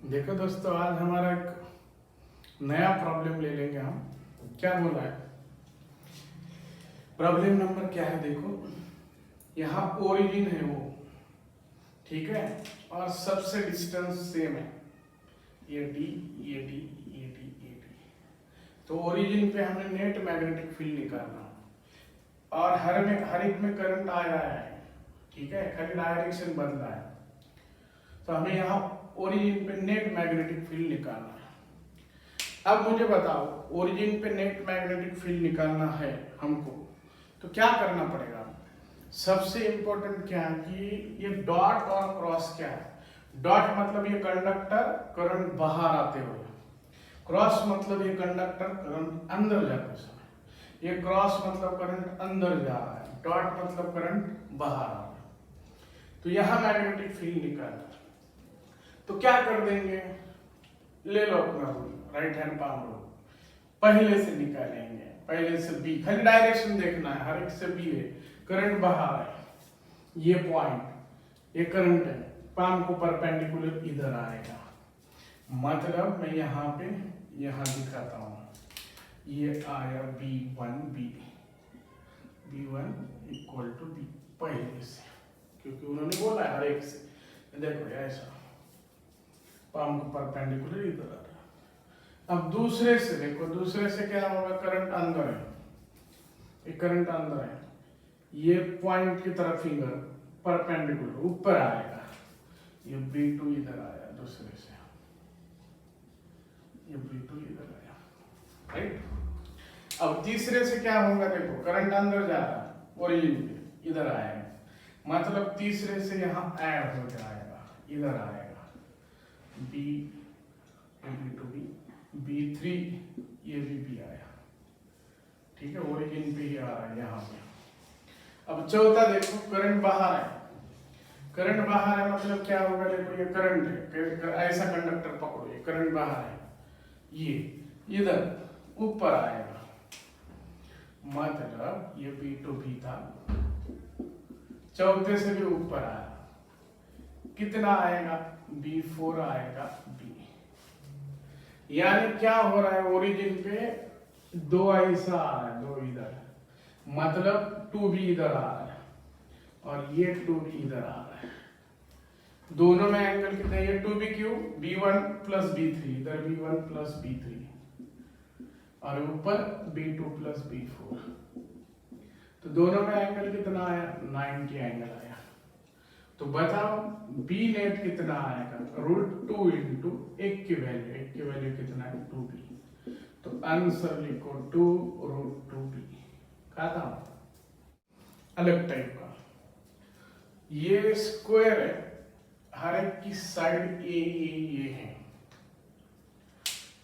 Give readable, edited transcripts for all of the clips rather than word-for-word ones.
देखो दोस्तों, आज हमारा एक नया प्रॉब्लम ले लेंगे हम। क्या बोला है? प्रॉब्लम नंबर क्या है? देखो, यहाँ ओरिजिन है वो, ठीक है, और सबसे डिस्टेंस सेम है, ये डी, ये डी, ये डी, ये डी। तो ओरिजिन पे हमें नेट मैग्नेटिक फील्ड निकालना और हर एक में करंट आ रहा है, ठीक है, खाली डायरेक्शन बदला है। तो हमें यहाँ ओरिजिन पे नेट मैग्नेटिक फील्ड निकालना है। अब मुझे बताओ, ओरिजिन पे नेट मैग्नेटिक फील्ड निकालना है हमको, तो क्या करना पड़ेगा? सबसे इंपॉर्टेंट क्या है कि ये डॉट और क्रॉस क्या है? डॉट मतलब ये कंडक्टर करंट बाहर आते हुए, क्रॉस मतलब ये कंडक्टर करंट अंदर जाते समय। ये क्रॉस मतलब करंट अंदर जा रहा है, डॉट मतलब करंट बाहर आ रहा है। तो यहां मैग्नेटिक फील्ड निकालना, तो क्या कर देंगे? ले लो अपना rule, right hand palm rule. पहले से निकालेंगे, पहले से बी, खाली डायरेक्शन देखना है, हर एक से बी है, करंट बाहर है, ये पॉइंट, ये करंट है, पाम को परपेंडिकुलर इधर आएगा। मतलब मैं यहाँ पे यहाँ दिखाता हूँ, ये आया B1 B1 equal to be, पहले से, क्योंकि उन्होंने बोला है हर एक से। देखो ऐसा पाम को परपेंडिकुलर इधर आ रहा है। अब दूसरे से देखो, दूसरे से क्या होगा? करंट अंदर है, ये करंट अंदर है, ये पॉइंट की तरफ फिंगर परपेंडिकुलर ऊपर आएगा, ये B2 इधर आया, दूसरे से ये B2 इधर आया, राइट। अब तीसरे से क्या होगा? देखो करंट अंदर जा रहा है, ओरिजिन पे इधर आएगा, मतलब तीसरे से यहाँ ऐड हो जाएगा, इधर आएगा, B टू B, B3 ये भी आया, ठीक है, ओरिजिन पे ही आ रहा है यहाँ पे। अब चौथा देखो, करंट बाहर है, करंट बाहर है मतलब क्या होगा? देखो ये करंट है, ऐसा कंडक्टर पकड़ो, ये करंट बाहर है, ये इधर ऊपर आएगा, मतलब ये B2 था, चौथे से भी ऊपर आया, कितना आएगा? B4 आएगा B। यानी क्या हो रहा है? ओरिजिन पे दो ऐसा आ रहा है, दो इधर, मतलब 2B इधर आ रहा है और ये 2B इधर आ रहा है। दोनों में एंगल कितना है? ये 2B क्यों? B1 प्लस B3, इधर B1 प्लस B3 और ऊपर B2 प्लस B4। तो दोनों में एंगल कितना आया? 90 एंगल आया। तो बताओ B नेट कितना आएगा? √2 इंटू एक की वैल्यू कितना है? 2B। तो आंसर लिखो 2√2B। कहा था अलग टाइप का, ये स्क्वायर है, हर एक की साइड ये है,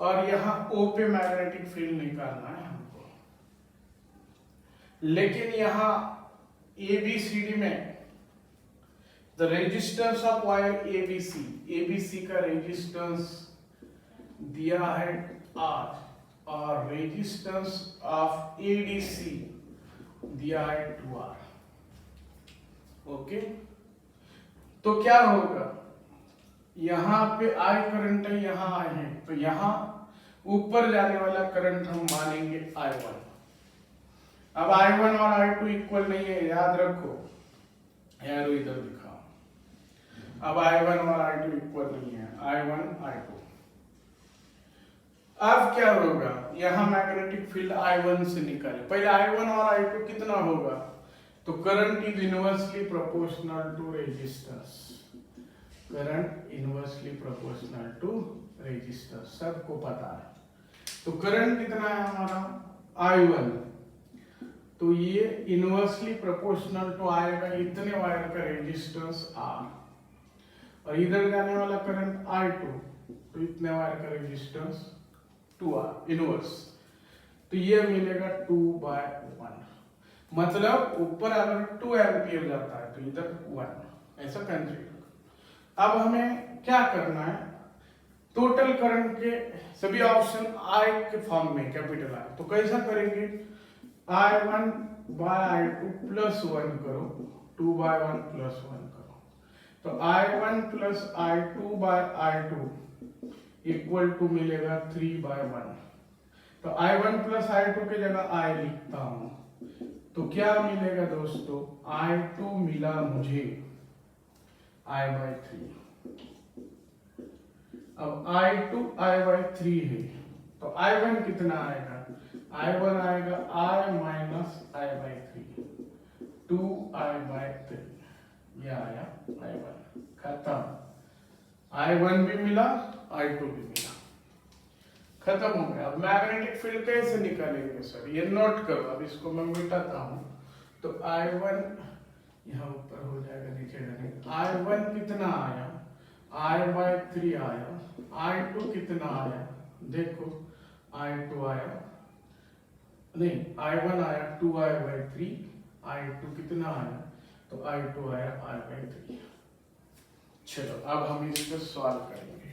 और यहाँ O पे मैग्नेटिक फील्ड निकालना है हमको। लेकिन यहाँ ABCD में the resistance of wire ABC का रेजिस्टेंस दिया है R और रेजिस्टेंस ऑफ ADC दिया है 2R। ओके, तो क्या होगा? यहाँ पे I करंट है, यहाँ I है, तो यहाँ ऊपर जाने वाला करंट हम मानेंगे I1। अब I1 और I2 इक्वल नहीं है, याद रखो, एरो इधर दिखाओ। अब I1 और I2 इक्वल नहीं है, I1 I2। अब क्या होगा? यहां मैग्नेटिक फील्ड I1 से निकाले, पहले I1 और I2 कितना होगा? तो current is inversely proportional to resistance, current inversely proportional to resistance, सबको पता है। तो करंट कितना है हमारा? I1, तो ये इनवर्सली प्रोपोर्शनल टू आएगा इतने वायर का रेजिस्टेंस R, और इधर जाने वाला करंट I2, तो इतने वायर का रेजिस्टेंस 2R इनवर्स, तो ये मिलेगा 2/1। मतलब ऊपर अगर 2 एम्पियर जाता है तो इधर 1, ऐसा कंसीडर। अब हमें क्या करना है? टोटल करंट के सभी ऑप्शन I के फॉर्म में, कैपिटल I। तो कैसा करेंगे? I1/I2 प्लस 1 करो, 2/1 प्लस 1 करो, तो I1 plus I2/I2 equal to मिलेगा 3/1। तो I1 प्लस I2 की जगह I लिखता हूं, तो क्या मिलेगा दोस्तों, I2 मिला मुझे I/3। अब I2 I/3 है, तो I1 कितना आएगा, I1 आएगा I माइनस I/3, 2I/3, यह आया I1। खत्म, I1 भी मिला, I2 भी मिला, खत्म हो गया। अब मैग्नेटिक फील्ड कैसे निकालेंगे सर, ये नोट करो, अब इसको मैं मिटाता हूं। तो I1 यहाँ ऊपर हो जाएगा, दिखेगा नहीं। I1 कितना आया, I/3 आया। I2 कितना आया, देखो I2 आया नहीं, I1 आया 2I/3, I2 कितना आया, तो I2 आया I/3। चलो अब हम इसको सॉल्व करेंगे।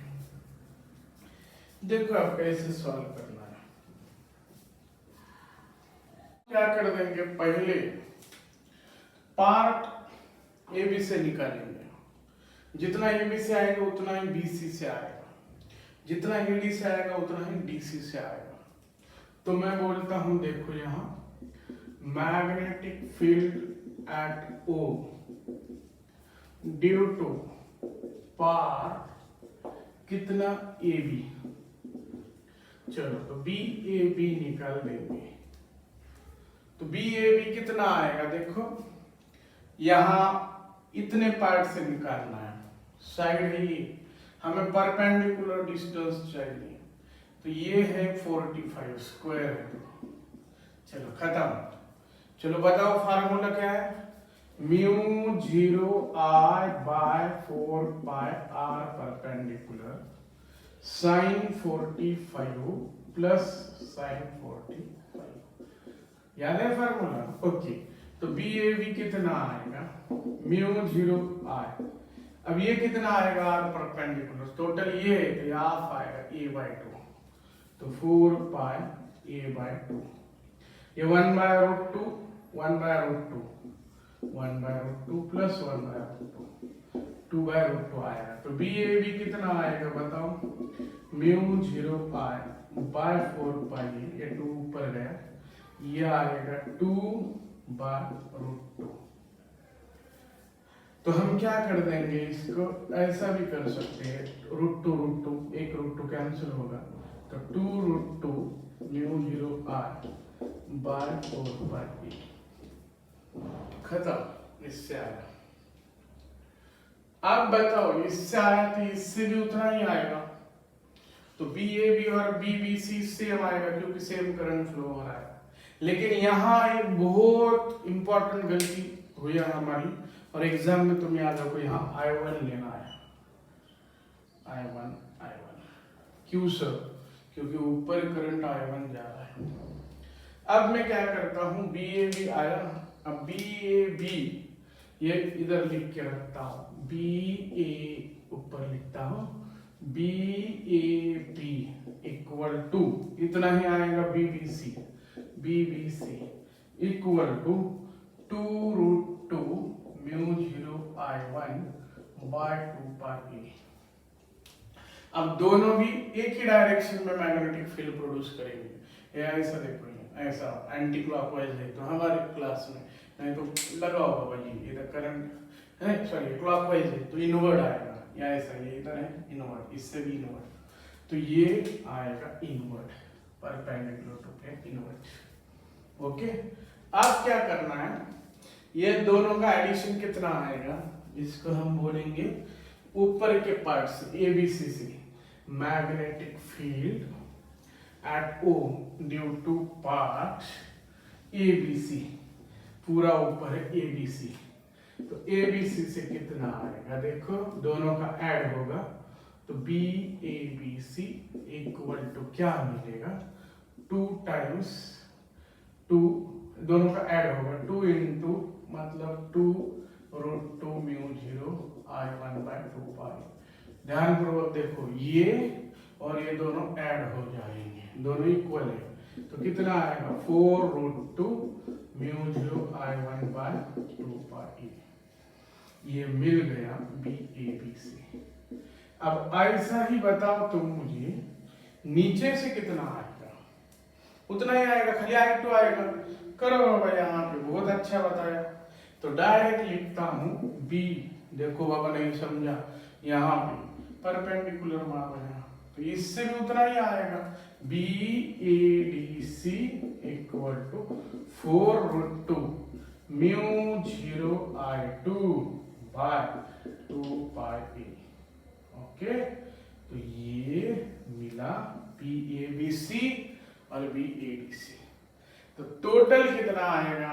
देखो अब कैसे सॉल्व करना है। क्या कर देंगे, पहले पार्ट ए बी से निकालेंगे। जितना ए बी से आएगा उतना ही बी सी से आएगा, जितना ए डी से आएगा उतना ही डी सी से आएगा। तो मैं बोलता हूं, देखो यहां magnetic field at O due to part कितना ए बी। चलो तो बी ए बी निकाल देंगे। तो बी ए बी कितना आएगा, देखो यहां इतने पार्ट से निकालना है, साइड है ये, हमें परपेंडिकुलर डिस्टेंस चाहिए, तो ये है 45 स्क्वायर है। चलो खत्म। चलो बताओ फार्मूला क्या है, mu 0I/4 r perpendicular sine 45 plus sine 45, याद है फार्मूला, ओके। तो बी ए बी कितना आएगा, म्यू 0I, अब ये कितना आएगा r परपेंडिकुलर, टोटल ये है तो हाफ आएगा a/2, तो 4 a/2, ये 1/√2 1/√2 1/√2 प्लस 1/√2 2/√2 आएगा। तो बी ए बी कितना आएगा बताओ, म्यू 0I/4 ये 2 ऊपर गया, ये आएगा 2/√2। तो हम क्या कर देंगे, इसको ऐसा भी कर सकते हैं, √2 एक √2 कैंसिल होगा, तो 2√2 म्यू 0I/4 खत्म। इससे आया, अब बताओ इससे आया तो इससे भी उतना ही आएगा। तो बी ए बी और बी बी सी सेम आएगा क्योंकि सेम करंट फ्लो हो रहा है। लेकिन यहाँ एक बहुत इंपॉर्टेंट गलती हुई है हमारी, और एग्जाम में तुम याद रखो, यहाँ I1 लेना है, I1 क्यों सर, क्योंकि ऊपर करंट I1 जा रहा है। अब मैं क्या करता हूँ, बी ए बी आया, अब बी ए बी ये इधर लिख के रखता हूँ, बी ए ऊपर लिखता हूँ, B A B equal to इतना ही आएगा, B B C equal to 2√2 mu 0I/2 अब दोनों भी एक ही डायरेक्शन में मैग्नेटिक फील्ड प्रोड्यूस करेंगे। ये ऐसा देखो, ऐसा एंटी क्लॉकवाइज है तो हमारे क्लास में, नहीं तो लगा होगा भाई इधर करंट है, सॉरी क्लॉकवाइज है तो इनवर्ड आएगा, या ऐसा ये इधर है इनवर्ड, इससे भी इनवर्ड, तो ये आएगा inward, perpendicular to plane inward. Okay, अब क्या करना है, ये दोनों का एडिशन कितना आएगा, इसको हम बोलेंगे ऊपर के पार्ट से एबीसी से magnetic field at O due to part ABC, पूरा ऊपर है एबीसी, तो एबीसी से कितना आएगा, देखो दोनों का ऐड होगा, तो B A B C equal to क्या मिलेगा, 2 टाइम्स 2, दोनों का ऐड होगा 2 इंटू मतलब 2√2 म्यू 0I/2 ध्यान पूर्वक देखो, ये और ये दोनों ऐड हो जाएंगे, दोनों इक्वल है, तो कितना आएगा 4√2 म्यू 0I/2 ये मिल गया बी ए बी से। अब ऐसा ही बताओ तुम मुझे, नीचे से कितना आएगा? उतना ही आएगा, खाली I2 आएगा। करो बाबा, यहाँ पे बहुत अच्छा बताया। तो डायरेक्ट लिखता हूँ B। देखो बाबा नहीं समझा, यहाँ पे परपेंडिकुलर मार्ग है, तो इससे भी उतना ही आएगा। BADC equal to 4√2 mu 0 I2 by 2 pi A। Okay, तो ये मिला BABC और BADC। तो टोटल कितना आएगा?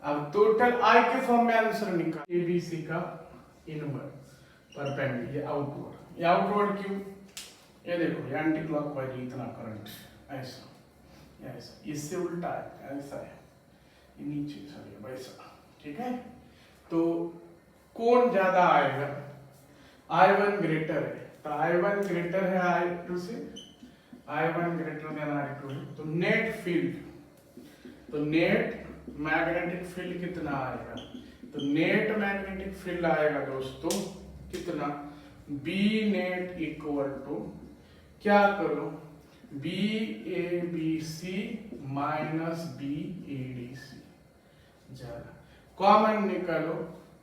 अब टोटल I के फॉर्म में आंसर निकाल। ABC का इनवर्स परपेंडिकुलर, ये आउटवर्ड। ये आउटवर्ड क्यों? ये देखो, ये एंटी क्लॉकवाइज इतना करंट, ऐसा ऐसा, इससे उल्टा है, ऐसा है, ये नीचे चलिए वैसा। ठीक है, तो कौन ज्यादा आएगा? I1 ग्रेटर है, तो I1 ग्रेटर है I2 से, I1 ग्रेटर देन I2 है, तो नेट फील्ड, तो नेट मैग्नेटिक फील्ड कितना आएगा? तो नेट मैग्नेटिक फील्ड आएगा दोस्तों कितना? B नेट इक्वल टू, क्या करो, BABC माइनस BADC, जरा कॉमन निकालो,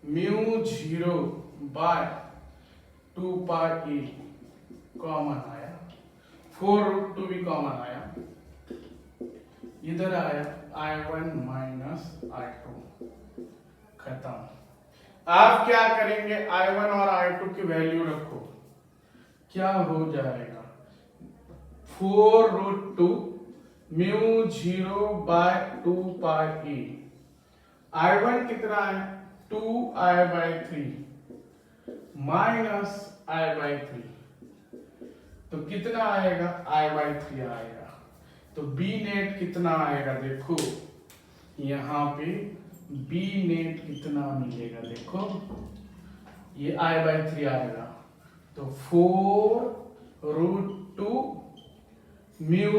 mu 0 by 2 pi A common आया, 4√2 भी कॉमन आया, इधर आया I1 माइनस I2, खत्म। आप क्या करेंगे? I1 और I2 की वैल्यू रखो, क्या हो जाएगा? 4√2 mu 0 by 2 pi A। I1 कितना है? 2I/3 माइनस I/3, तो कितना आएगा? I/3 आएगा। तो B नेट कितना आएगा? देखो यहाँ पे B नेट कितना मिलेगा, देखो ये I/3 आएगा, तो 4√2 म्यू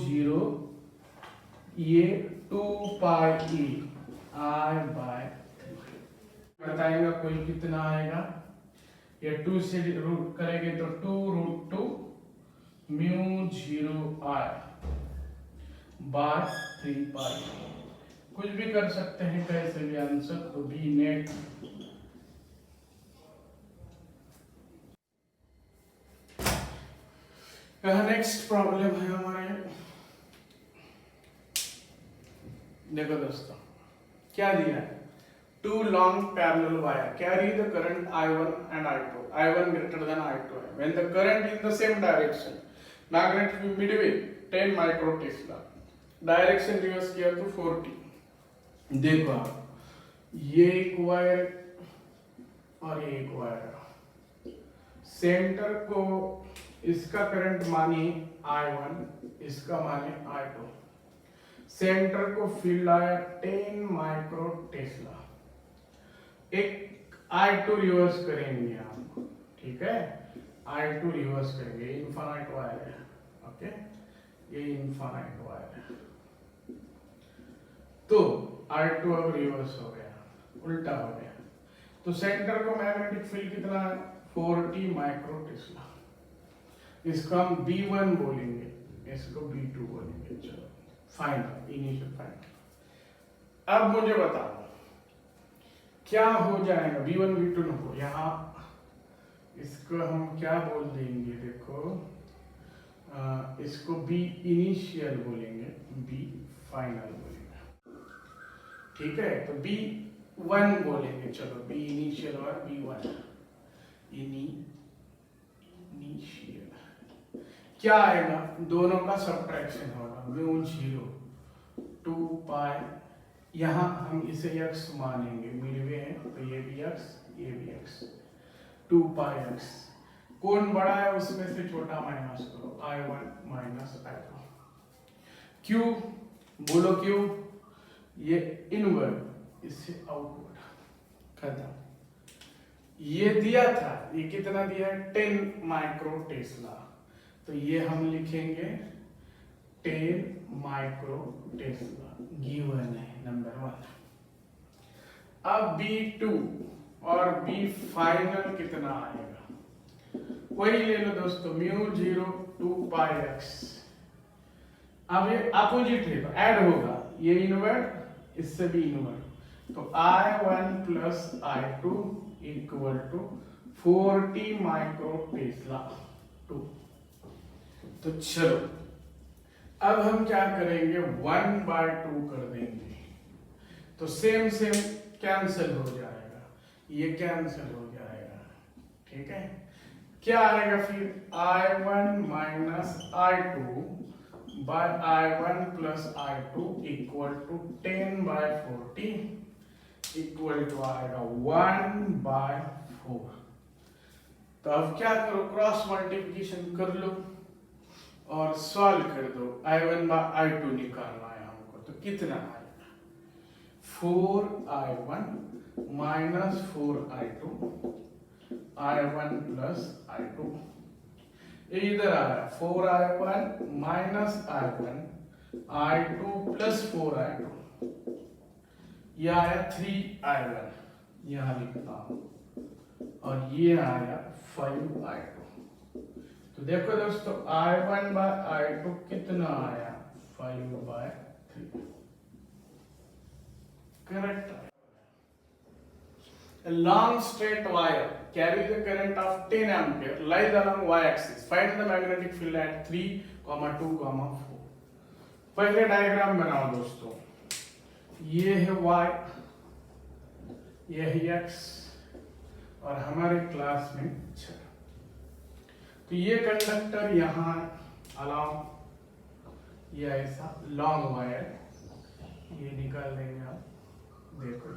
0 ये 2 पाई E I/3। बताएगा कोई कितना आएगा? ये 2 से रूट करेंगे तो 2√2 म्यू 0 I बाय 3 पाई। कुछ भी कर सकते हैं, कैसे भी आंसर। तो B नेट नेक्स्ट प्रॉब्लम है हमारे, देखो दोस्तों क्या दिया है? 2 long parallel wire carry the current I1 and I2. I1 greater than I2 है। When the current in the same direction, magnet midway 10 microtesla, direction reverse किया तो 40। देखो आप, ये एक वायर और ये एक वायर, सेंटर को इसका करंट मानिए I1, इसका मानिए I2। सेंटर को फील्ड आया 10 माइक्रो टेस्ला। एक I2 रिवर्स करेंगे आप, ठीक है, I2 रिवर्स करेंगे, इनफाइनाइट वायर है, ओके, ये इनफाइनाइट वायर है। तो I2 अब रिवर्स हो गया, उल्टा हो गया, तो सेंटर को मैग्नेटिक फील्ड कितना है? 40 माइक्रो टेस्ला। इसको हम B1 बोलेंगे, इसको B2 बोलेंगे। चलो फाइनल, इनिशियल फाइनल। अब मुझे बताओ क्या हो जाएगा? B1 B2 न हो, यहाँ इसको हम क्या बोल देंगे? देखो इसको B इनिशियल बोलेंगे, B फाइनल बोलेंगे, ठीक है। तो B1 बोलेंगे, चलो B इनिशियल और B1 इनिशियल। क्या आएगा? दोनों का सब्ट्रैक्शन होगा, म्यू 0 2 पाई, यहाँ हम इसे x मानेंगे, मिडवे है तो ये भी x, ये भी x, 2 पाई x। कौन बड़ा है उसमें से छोटा माइनस करो, I1 माइनस I2। क्यों बोलो क्यों? ये इनवर्ड, इससे आउटवर्ड, खत्म। ये दिया था, ये कितना दिया है? 10 माइक्रो टेस्ला, तो ये हम लिखेंगे 10 माइक्रो टेस्ला, गिवन है नंबर 1। अब B2, और बी फाइनल कितना आएगा, वही ले लो दोस्तों, म्यू 0 2 पाई एक्स। अब ये अपोजिट है तो ऐड होगा, ये इनवर्ट इससे भी इनवर्ट, तो I1 plus I2 equal to 40 micro tesla 2। तो चलो अब हम क्या करेंगे, 1/2 कर देंगे, तो सेम कैंसिल हो जाएगा, ये कैंसिल हो जाएगा, ठीक है। क्या आएगा फिर, I1 minus I2 by I1 plus I2 equal to 10/40 equal to आएगा 1/4। तो अब क्या करो, क्रॉस मल्टीप्लिकेशन कर लो और सॉल्व कर दो। I1 बाय I2 निकालना है हमको, तो कितना आएगा, 4I1 minus 4I2 I1 plus I2, इधर आया 4I1 minus I1 I2 plus 4I2, यह आया 3I1 यहां लिखता हूं, और ये आया 5I2। तो देखो दोस्तों I1 बाय I2 कितना आया, 5/3, correct. A long straight wire carries a current of 10 ampere lies along y-axis. Find the magnetic field at 3, 2, 4. पहले डायग्राम बनाओ दोस्तों, ये है y, ये है x, और हमारे क्लास में 6। तो ये कंडक्टर यहाँ along, ये ऐसा लॉन्ग वायर, ये निकाल देंगे आप, देखो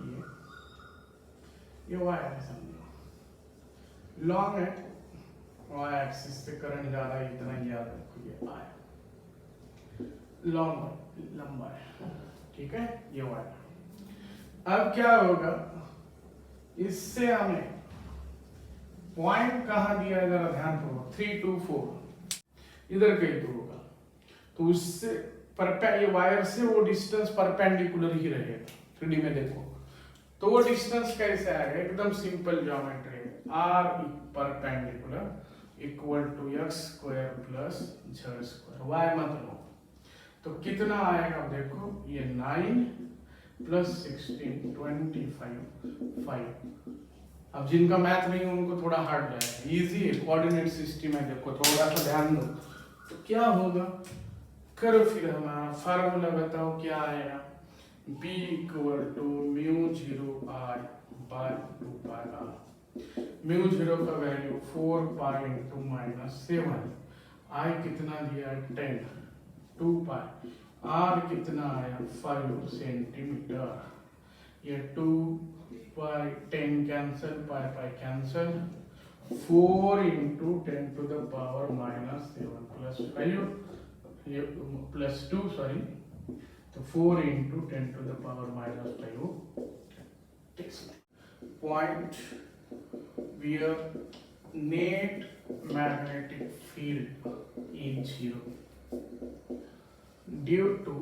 ये वायर है, समझो लॉन्ग है, वाई एक्सिस पे करंट जा रहा है, इतना याद रखो, ये आया लॉन्ग लंबा है, ठीक है, ये वायर। अब क्या होगा, इससे हमें पॉइंट कहाँ दिया है, जरा ध्यान पूर्वक, 3 2 4 इधर कहीं तो होगा, तो उससे ये वायर से वो डिस्टेंस परपेंडिकुलर ही रहेगा। 3D में देखो तो वो डिस्टेंस कैसे आएगा, एकदम सिंपल ज्योमेट्री है, r perpendicular equal to x square plus z square, y मत लो। तो कितना आएगा देखो, ये 9 प्लस 16 25 5। अब जिनका मैथ नहीं उनको थोड़ा हार्ड जाएगा, इजी है, कोऑर्डिनेट सिस्टम है, देखो थोड़ा सा ध्यान दो। तो क्या होगा, करो फिर हमारा फार्मूला बताओ क्या आएगा, B equal to mu 0 I by 2 pi R। Mu 0 का value 4 pi into minus 7, I कितना दिया 10, 2 पाई, R कितना आया 5 सेंटीमीटर, ये 2 पाई 10 cancel, pi pi cancel, 4 into 10 to the power minus 7 plus 5, ये प्लस 2 सॉरी, तो 4 into 10 to the power minus 5 point where net magnetic field is 0 due to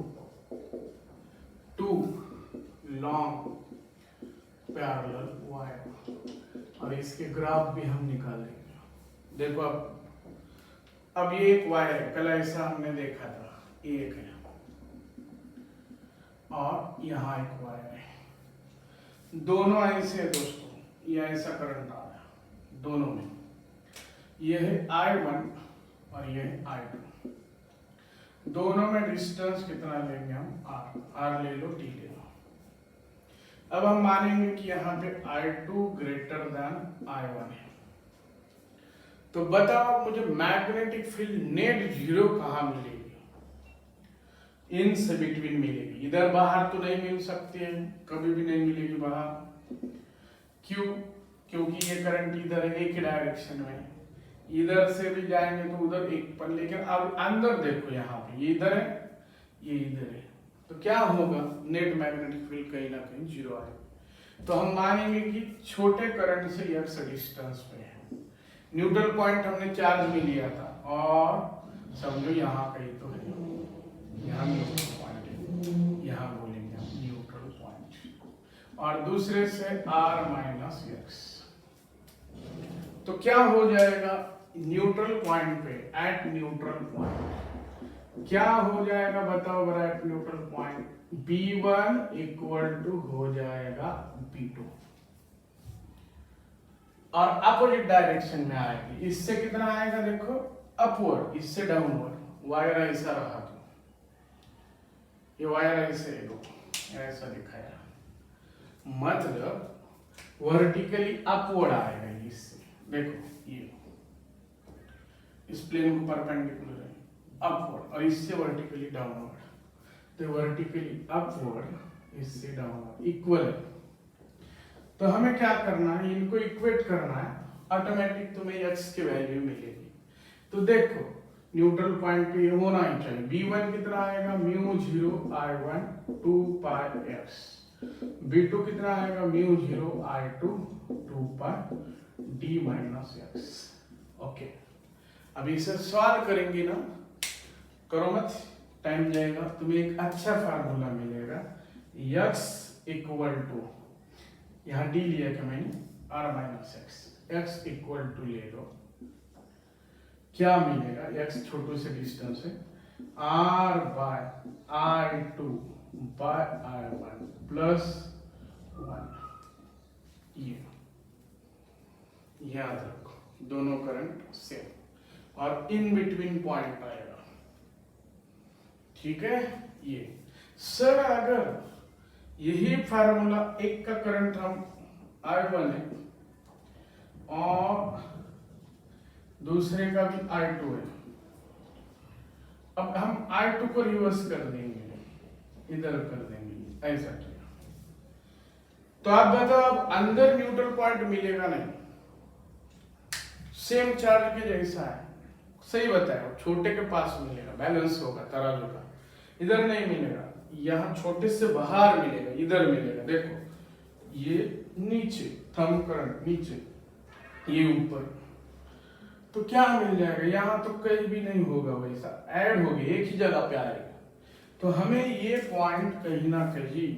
two long parallel wire। और इसके graph भी हम निकालेंगे। देखो अब ये एक वायर है, कल ऐसा हमने देखा था, एक है और यहाँ एक वायर है, दोनों ऐसे है दोस्तों, ये ऐसा करंट आ रहा है दोनों में, ये है I1 और ये है I2, दोनों में डिस्टेंस कितना लेंगे हम, R ले लो, T ले लो। अब हम मानेंगे कि यहाँ पे I2 ग्रेटर देन I1 है, तो बताओ मुझे मैग्नेटिक फील्ड नेट 0 कहाँ मिलेगी, इनसे बिटवीन मिलेगी, इधर बाहर तो नहीं मिल सकती है, कभी भी नहीं मिलेगी बाहर। क्यों, क्योंकि ये करंट इधर है, एक ही डायरेक्शन में, इधर से भी जाएंगे तो उधर एक पर, लेकिन अब अंदर देखो यहाँ पे ये इधर है, ये इधर है, तो क्या होगा, नेट मैग्नेटिक फील्ड कहीं ना कहीं 0 आएगा। तो हम मानेंगे कि छोटे करंट से x डिस्टेंस पे है, न्यूट्रल पॉइंट हमने चार्ज में लिया था, और समझो यहाँ कहीं तो है, यहाँ न्यूट्रल पॉइंट है, यहाँ बोलेंगे हम न्यूट्रल पॉइंट। और दूसरे से r माइनस एक्स। तो क्या हो जाएगा न्यूट्रल पॉइंट पे, एट न्यूट्रल पॉइंट क्या हो जाएगा बताओ बरा, at neutral point B1 equal to हो जाएगा B2 और अपोजिट डायरेक्शन में आएगी। इससे कितना आएगा देखो अपवर्ड, इससे डाउनवर्ड। वायर ऐसा रहा तो ये वायर ऐसे ऐसा दिखाया, मतलब वर्टिकली अपवर्ड आएगा इससे। देखो ये इस प्लेन को परपेंडिकुलर है अपवर्ड और इससे वर्टिकली डाउनवर्ड, तो वर्टिकली अपवर्ड इससे डाउनवर्ड इक्वल है। तो हमें क्या करना है, इनको इक्वेट करना है, ऑटोमेटिक तुम्हें x की वैल्यू मिलेगी। तो देखो न्यूट्रल पॉइंट पे ये होना ही चाहिए। B1 कितना आएगा म्यू 0 I1 2 पाई x, B2 कितना आएगा म्यू 0 I2 2 पाई d माइनस x। ओके, अब इसे सॉल्व करेंगे ना, करो मत, टाइम जाएगा। तुम्हें एक अच्छा फार्मूला मिलेगा x इक्वल टू, यहाँ d लिया क्या मैंने, r minus x equal to ले लो, क्या मिलेगा, x छोटू से डिस्टेंस है, r bye I2 by I1 plus 1। ये याद रखो दोनों करंट सेम और इन बिटवीन पॉइंट आएगा, ठीक है। ये सर अगर यही फार्मूला एक का करंट हम I1 है और दूसरे का भी I2 है, अब हम I2 को रिवर्स कर देंगे, इधर कर देंगे, ऐसा किया तो आप बताओ अब अंदर न्यूट्रल पॉइंट मिलेगा नहीं, सेम चार्ज के जैसा है, सही बताया, छोटे के पास मिलेगा, बैलेंस होगा तराजू का, इधर नहीं मिलेगा, यहाँ छोटे से बाहर मिलेगा, इधर मिलेगा। देखो ये नीचे थंब करंट नीचे, ये ऊपर, तो क्या मिल जाएगा, यहाँ तो कहीं भी नहीं होगा, वैसा ऐड हो गया, एक ही जगह पे आएगा। तो हमें ये पॉइंट कहीं ना कहीं,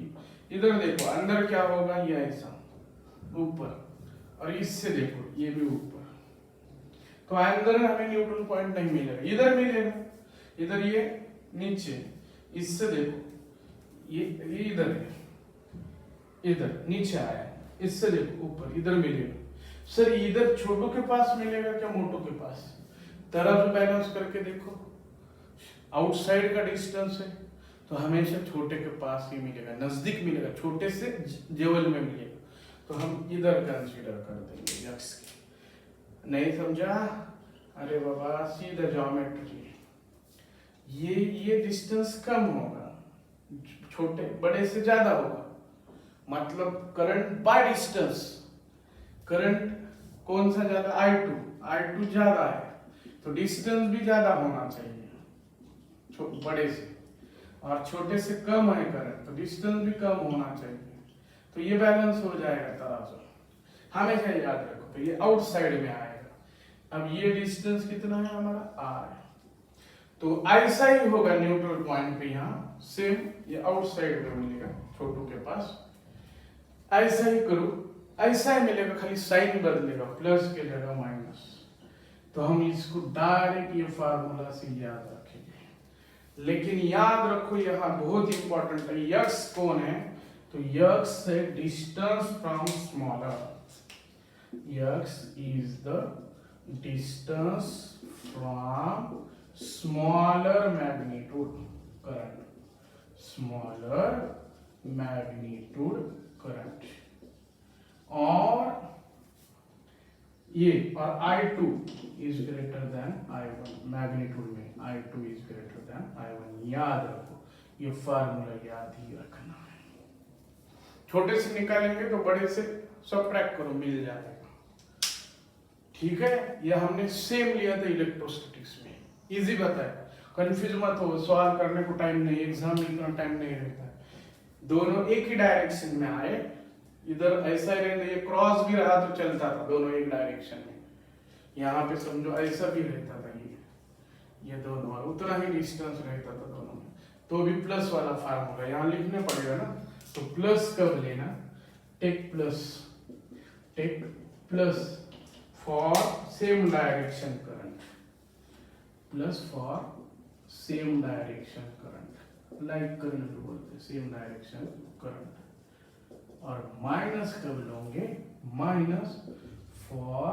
इधर देखो अंदर क्या होगा, ये ऐसा ऊपर, और इससे देखो ये भी ऊपर, तो अंदर हमें न्यूट्रल पॉइंट नहीं मिलेगा, इधर मिलेगा, इधर ये नीचे, इससे देखो ये इधर है, इधर नीचे आया, इससे देखो ऊपर, इधर मिलेगा। सर इधर छोटू के पास मिलेगा क्या मोटू के पास, तराजू बैलेंस करके देखो, आउटसाइड का डिस्टेंस है तो हमेशा छोटे के पास ही मिलेगा, नजदीक मिलेगा, छोटे से जेवल में मिलेगा, तो हम इधर कंसीडर कर देंगे x की। नहीं समझा, अरे बाबा सीधा ज्योमेट्री, ये डिस्टेंस कम होगा, छोटे बड़े से ज्यादा होगा, मतलब करंट बाय डिस्टेंस, करंट कौन सा ज्यादा, I2 ज्यादा है तो डिस्टेंस भी ज्यादा होना चाहिए बड़े से, और छोटे से कम है करंट तो डिस्टेंस भी कम होना चाहिए, तो ये बैलेंस हो जाएगा तराजू, हमेशा याद रखो। तो ये आउटसाइड में आएगा, अब ये डिस्टेंस कितना है हमारा r है, तो ऐसा ही होगा न्यूट्रल पॉइंट पे, यहाँ सेम ये आउटसाइड में मिलेगा छोटू के पास, ऐसा ही करो, ऐसा ही मिलेगा, खाली साइन बदलेगा, प्लस के जगह माइनस। तो हम इसको डायरेक्ट ये फार्मूला से याद रखेंगे, लेकिन याद रखो यहाँ बहुत इंपॉर्टेंट है, x कौन है, तो x है distance from smaller, x is the distance from smaller magnitude current, smaller magnitude current, और ये और I2 is greater than I1, magnitude में I2 is greater than I1, याद रखो, ये फार्मूला याद ही रखना है। छोटे से निकालेंगे तो बड़े से सबट्रैक्ट करो, मिल जाएगा, ठीक है। ये हमने सेम लिया था इलेक्ट्रोस्टैटिक्स में, इजी बताया, कंफ्यूज मत हो, सवाल करने को टाइम नहीं, एग्जाम में इतना टाइम नहीं रहता है, दोनों एक ही डायरेक्शन में आए, इधर ऐसा ही रहता, ये क्रॉस भी रहा तो चलता था, दोनों एक डायरेक्शन में, यहाँ पे समझो ऐसा भी रहता था, ये दोनों और उतना ही डिस्टेंस रहता था दोनों में, तो भी प्लस वाला फार्मूला यहाँ लिखने पड़ेगा ना, तो प्लस कब लेना, take plus for same direction current, plus for same direction current, like current बोलते हैं, सेम डायरेक्शन करंट। और माइनस कब लोगे, माइनस फॉर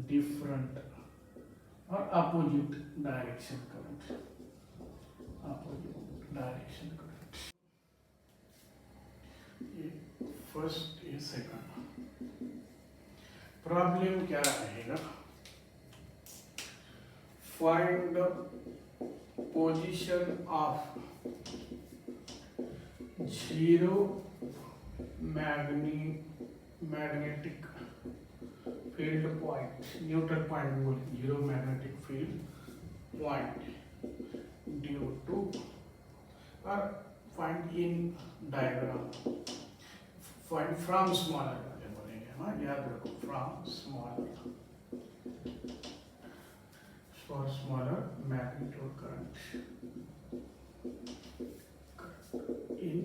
डिफरेंट और opposite direction current, opposite direction current. ये फर्स्ट, ये सेकंड। प्रॉब्लम क्या रहेगा, find the position of zero magnetic field point, neutral point बोल, zero magnetic field point due to, और find in diagram, find from smaller वाले बोलेंगे, हाँ याद रखो, from smaller, for smaller magnitude current in.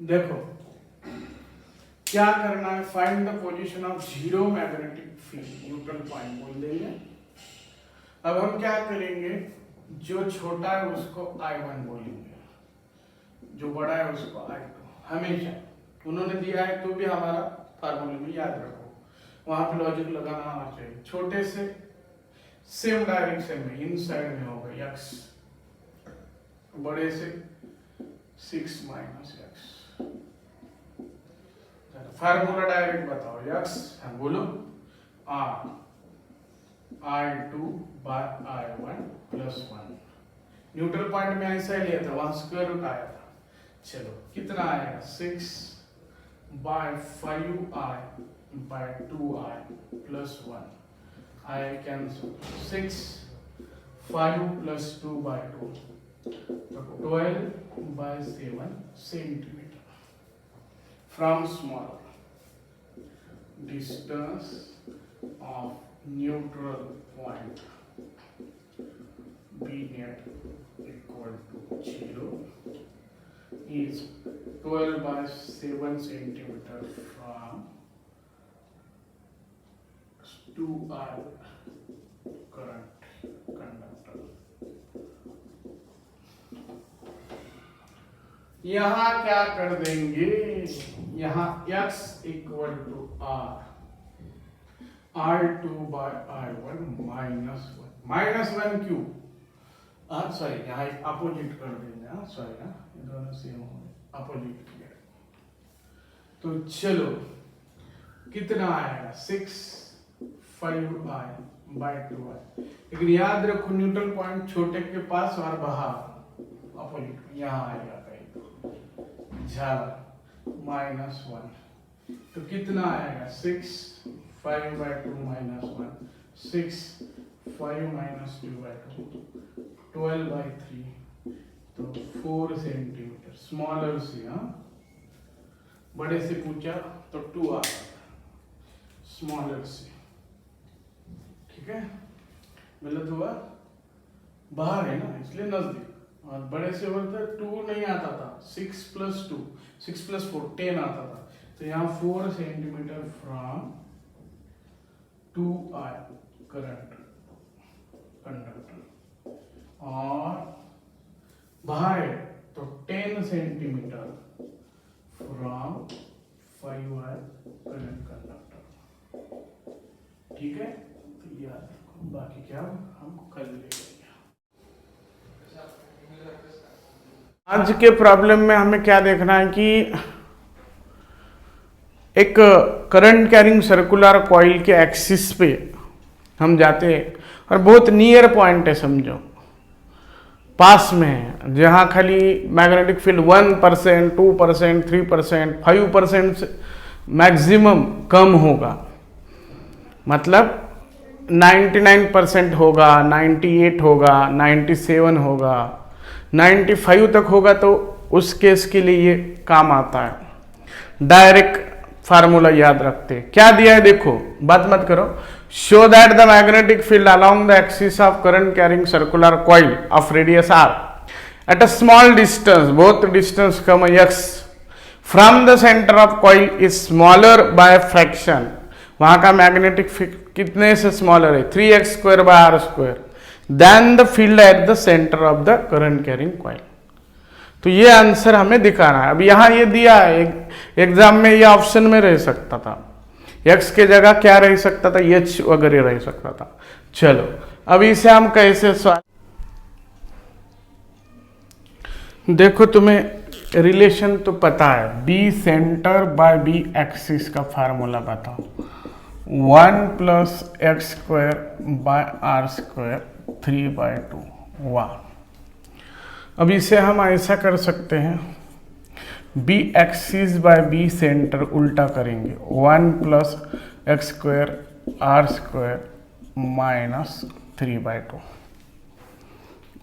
देखो क्या करना है, find the position of zero magnetic field, neutral point बोल देंगे। अब हम क्या करेंगे, जो छोटा है उसको I1 बोलेंगे, जो बड़ा है उसको I2, हमेशा उन्होंने दिया है तो भी हमारा फार्मूले में याद रखो, वहां पे लॉजिक लगाना आना चाहिए। छोटे से सेम डायरेक्शन में, इन साइड में होगा x, बड़े से 6 माइनस x। फार्मूला डायरेक्ट बताओ, x हम बोलो r I2 by I1 plus 1। Neutral point में ऐसा ही लिया था, वहां स्क्वायर रूट आया था। चलो कितना आएगा, 6 by 5i by 2i plus 1, I cancel, 6 5 plus 2 by 2, तो 12 by 7 centimetre. From smaller, distance of neutral point B net equal to 0 is 12 by 7 centimeter from 2R current conductor। यहाँ क्या कर देंगे, यहाँ x equal to r, R2 by I1 minus one क्यों, sorry यहाँ opposite कर देंगे, सॉरी ये दोनों सेम हो गए, अपोजिट किया। तो चलो कितना आएगा, 6 5i बाय 2i। लेकिन याद रखो न्यूट्रल पॉइंट छोटे के पास और बाहर अपोजिट, यहाँ आएगा झाला माइनस 1, तो कितना आएगा, 6 5 by 2 minus 1, 6 5 minus 2 by 2, 12 by 3, तो 4 सेंटीमीटर। स्मॉलर से, हाँ बड़े से पूछा तो 2 आ गया, स्मॉलर से, ठीक है। गलत हुआ, बाहर है ना इसलिए नजदीक, और बड़े से बोलते 2 नहीं आता था, 6 प्लस 2 6 प्लस 4 10 आता था, तो यहाँ 4 centimetre from 2i current conductor, और बाहर है तो 10 centimetre from 5i current conductor, ठीक है। तो याद रखो, बाकी क्या हम कल लेंगे। आज के प्रॉब्लम में हमें क्या देखना है कि एक करंट कैरिंग सर्कुलर कॉइल के एक्सिस पे हम जाते हैं, और बहुत नियर पॉइंट है, समझो पास में है, जहाँ खाली मैग्नेटिक फील्ड 1%, 2%, 3%, 5% से मैक्सिमम कम होगा, मतलब 99% होगा, 98 होगा, 97 होगा, 95 तक होगा, तो उस केस के लिए ये काम आता है। डायरेक्ट फार्मूला याद रखते, क्या दिया है देखो, बात मत करो। Show that the magnetic field along the axis of current carrying circular coil of radius r at a small distance, बहुत डिस्टेंस कम है, x from the centre of coil is smaller by fraction, वहां का magnetic field कितने से smaller है, 3x² by R square than the field at the centre of the current carrying coil. तो ये आंसर हमें दिखाना है। अब यहां ये दिया है, एग्जाम में ये ऑप्शन में रह सकता था, x के जगह क्या रह सकता था, h वगैरह रह सकता था। चलो अब इसे हम कैसे सॉल्व, देखो तुम्हें रिलेशन तो पता है, B centre by B axis का फार्मूला बताओ, 1 + x² बाय r² 3/2 वाह। अब इसे हम ऐसा कर सकते हैं, B axis by B centre उल्टा करेंगे, 1 + x² r² - 3/2।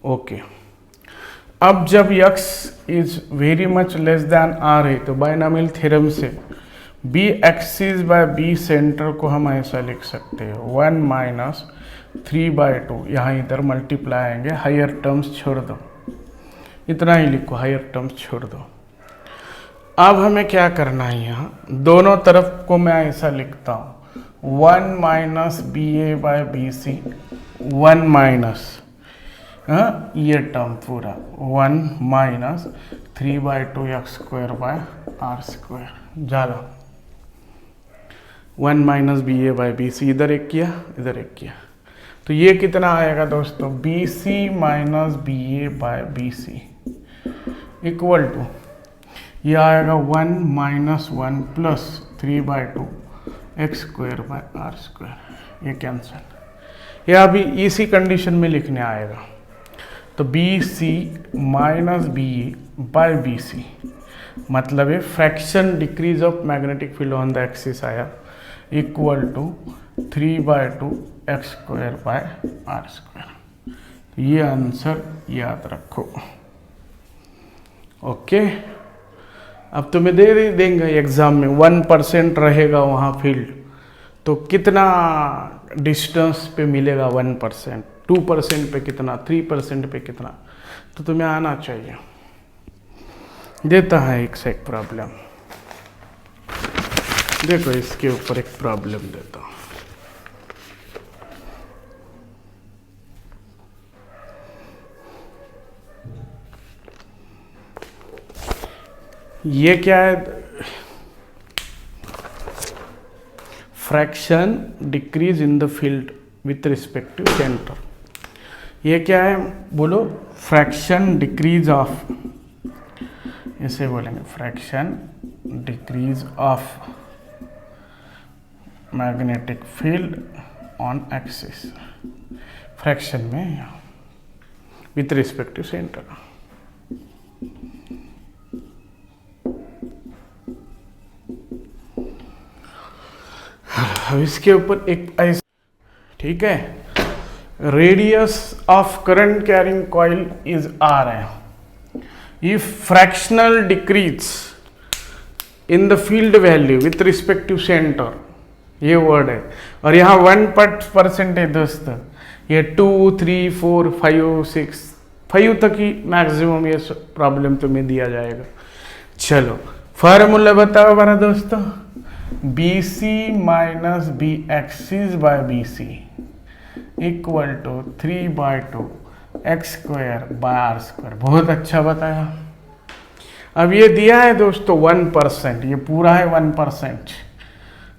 ओके, अब जब x is very much less than r है तो बायनॉमियल थ्योरम से b axis by b centre को हम ऐसा लिख सकते हैं, 1 - 3/2, यहाँ इधर मल्टीप्लाई आएंगे, हायर टर्म्स छोड़ दो, इतना ही लिखो, हायर टर्म्स छोड़ दो। अब हमें क्या करना है, यहाँ दोनों तरफ को मैं ऐसा लिखता हूँ, 1 - BA/BC, 1 - ये टर्म पूरा 1 - 3/2 x² बाय r², ज़्यादा 1 - BA/BC, इधर एक किया, इधर एक किया, तो ये कितना आएगा दोस्तों, BC - BA/BC इक्वल टू, ये आएगा 1 - 1 + 3/2 x² बाय r², ये कैंसिल, ये अभी इसी कंडीशन में लिखने आएगा, तो BC - BA/BC मतलब है fraction decrease of magnetic field on the axis आया, equal to 3/2 x² by r²। ये आंसर याद रखो। ओके, अब तुम्हें दे देंगे एग्जाम में 1% रहेगा वहाँ फील्ड, तो कितना डिस्टेंस पे मिलेगा 1%, 2% पे कितना, 3% पे कितना, तो तुम्हें आना चाहिए। देता है एक से एक प्रॉब्लम, देखो इसके ऊपर एक प्रॉब्लम देता हूँ। ये क्या है, fraction decrease in the field with respect to centre. ये क्या है बोलो, फ्रैक्शन डिक्रीज ऑफ, इसे बोलेंगे fraction decrease of magnetic field on axis, fraction में विथ रिस्पेक्ट टू सेंटर। अब इसके ऊपर एक ऐसा, ठीक है, radius of current carrying coil is r है, if fractional decrease in the field value with respect to centre, ये वर्ड है, और यहाँ 1% है दोस्त, ये 2, 3, 4, 5, 6, 5 तक ही मैक्सिमम ये प्रॉब्लम तुम्हें दिया जाएगा। चलो फार्मूला बताओ हमारा दोस्तों, BC - B axis by BC equal to 3/2 x² by r², बहुत अच्छा बताया। अब ये दिया है दोस्तों 1%, ये पूरा है 1%,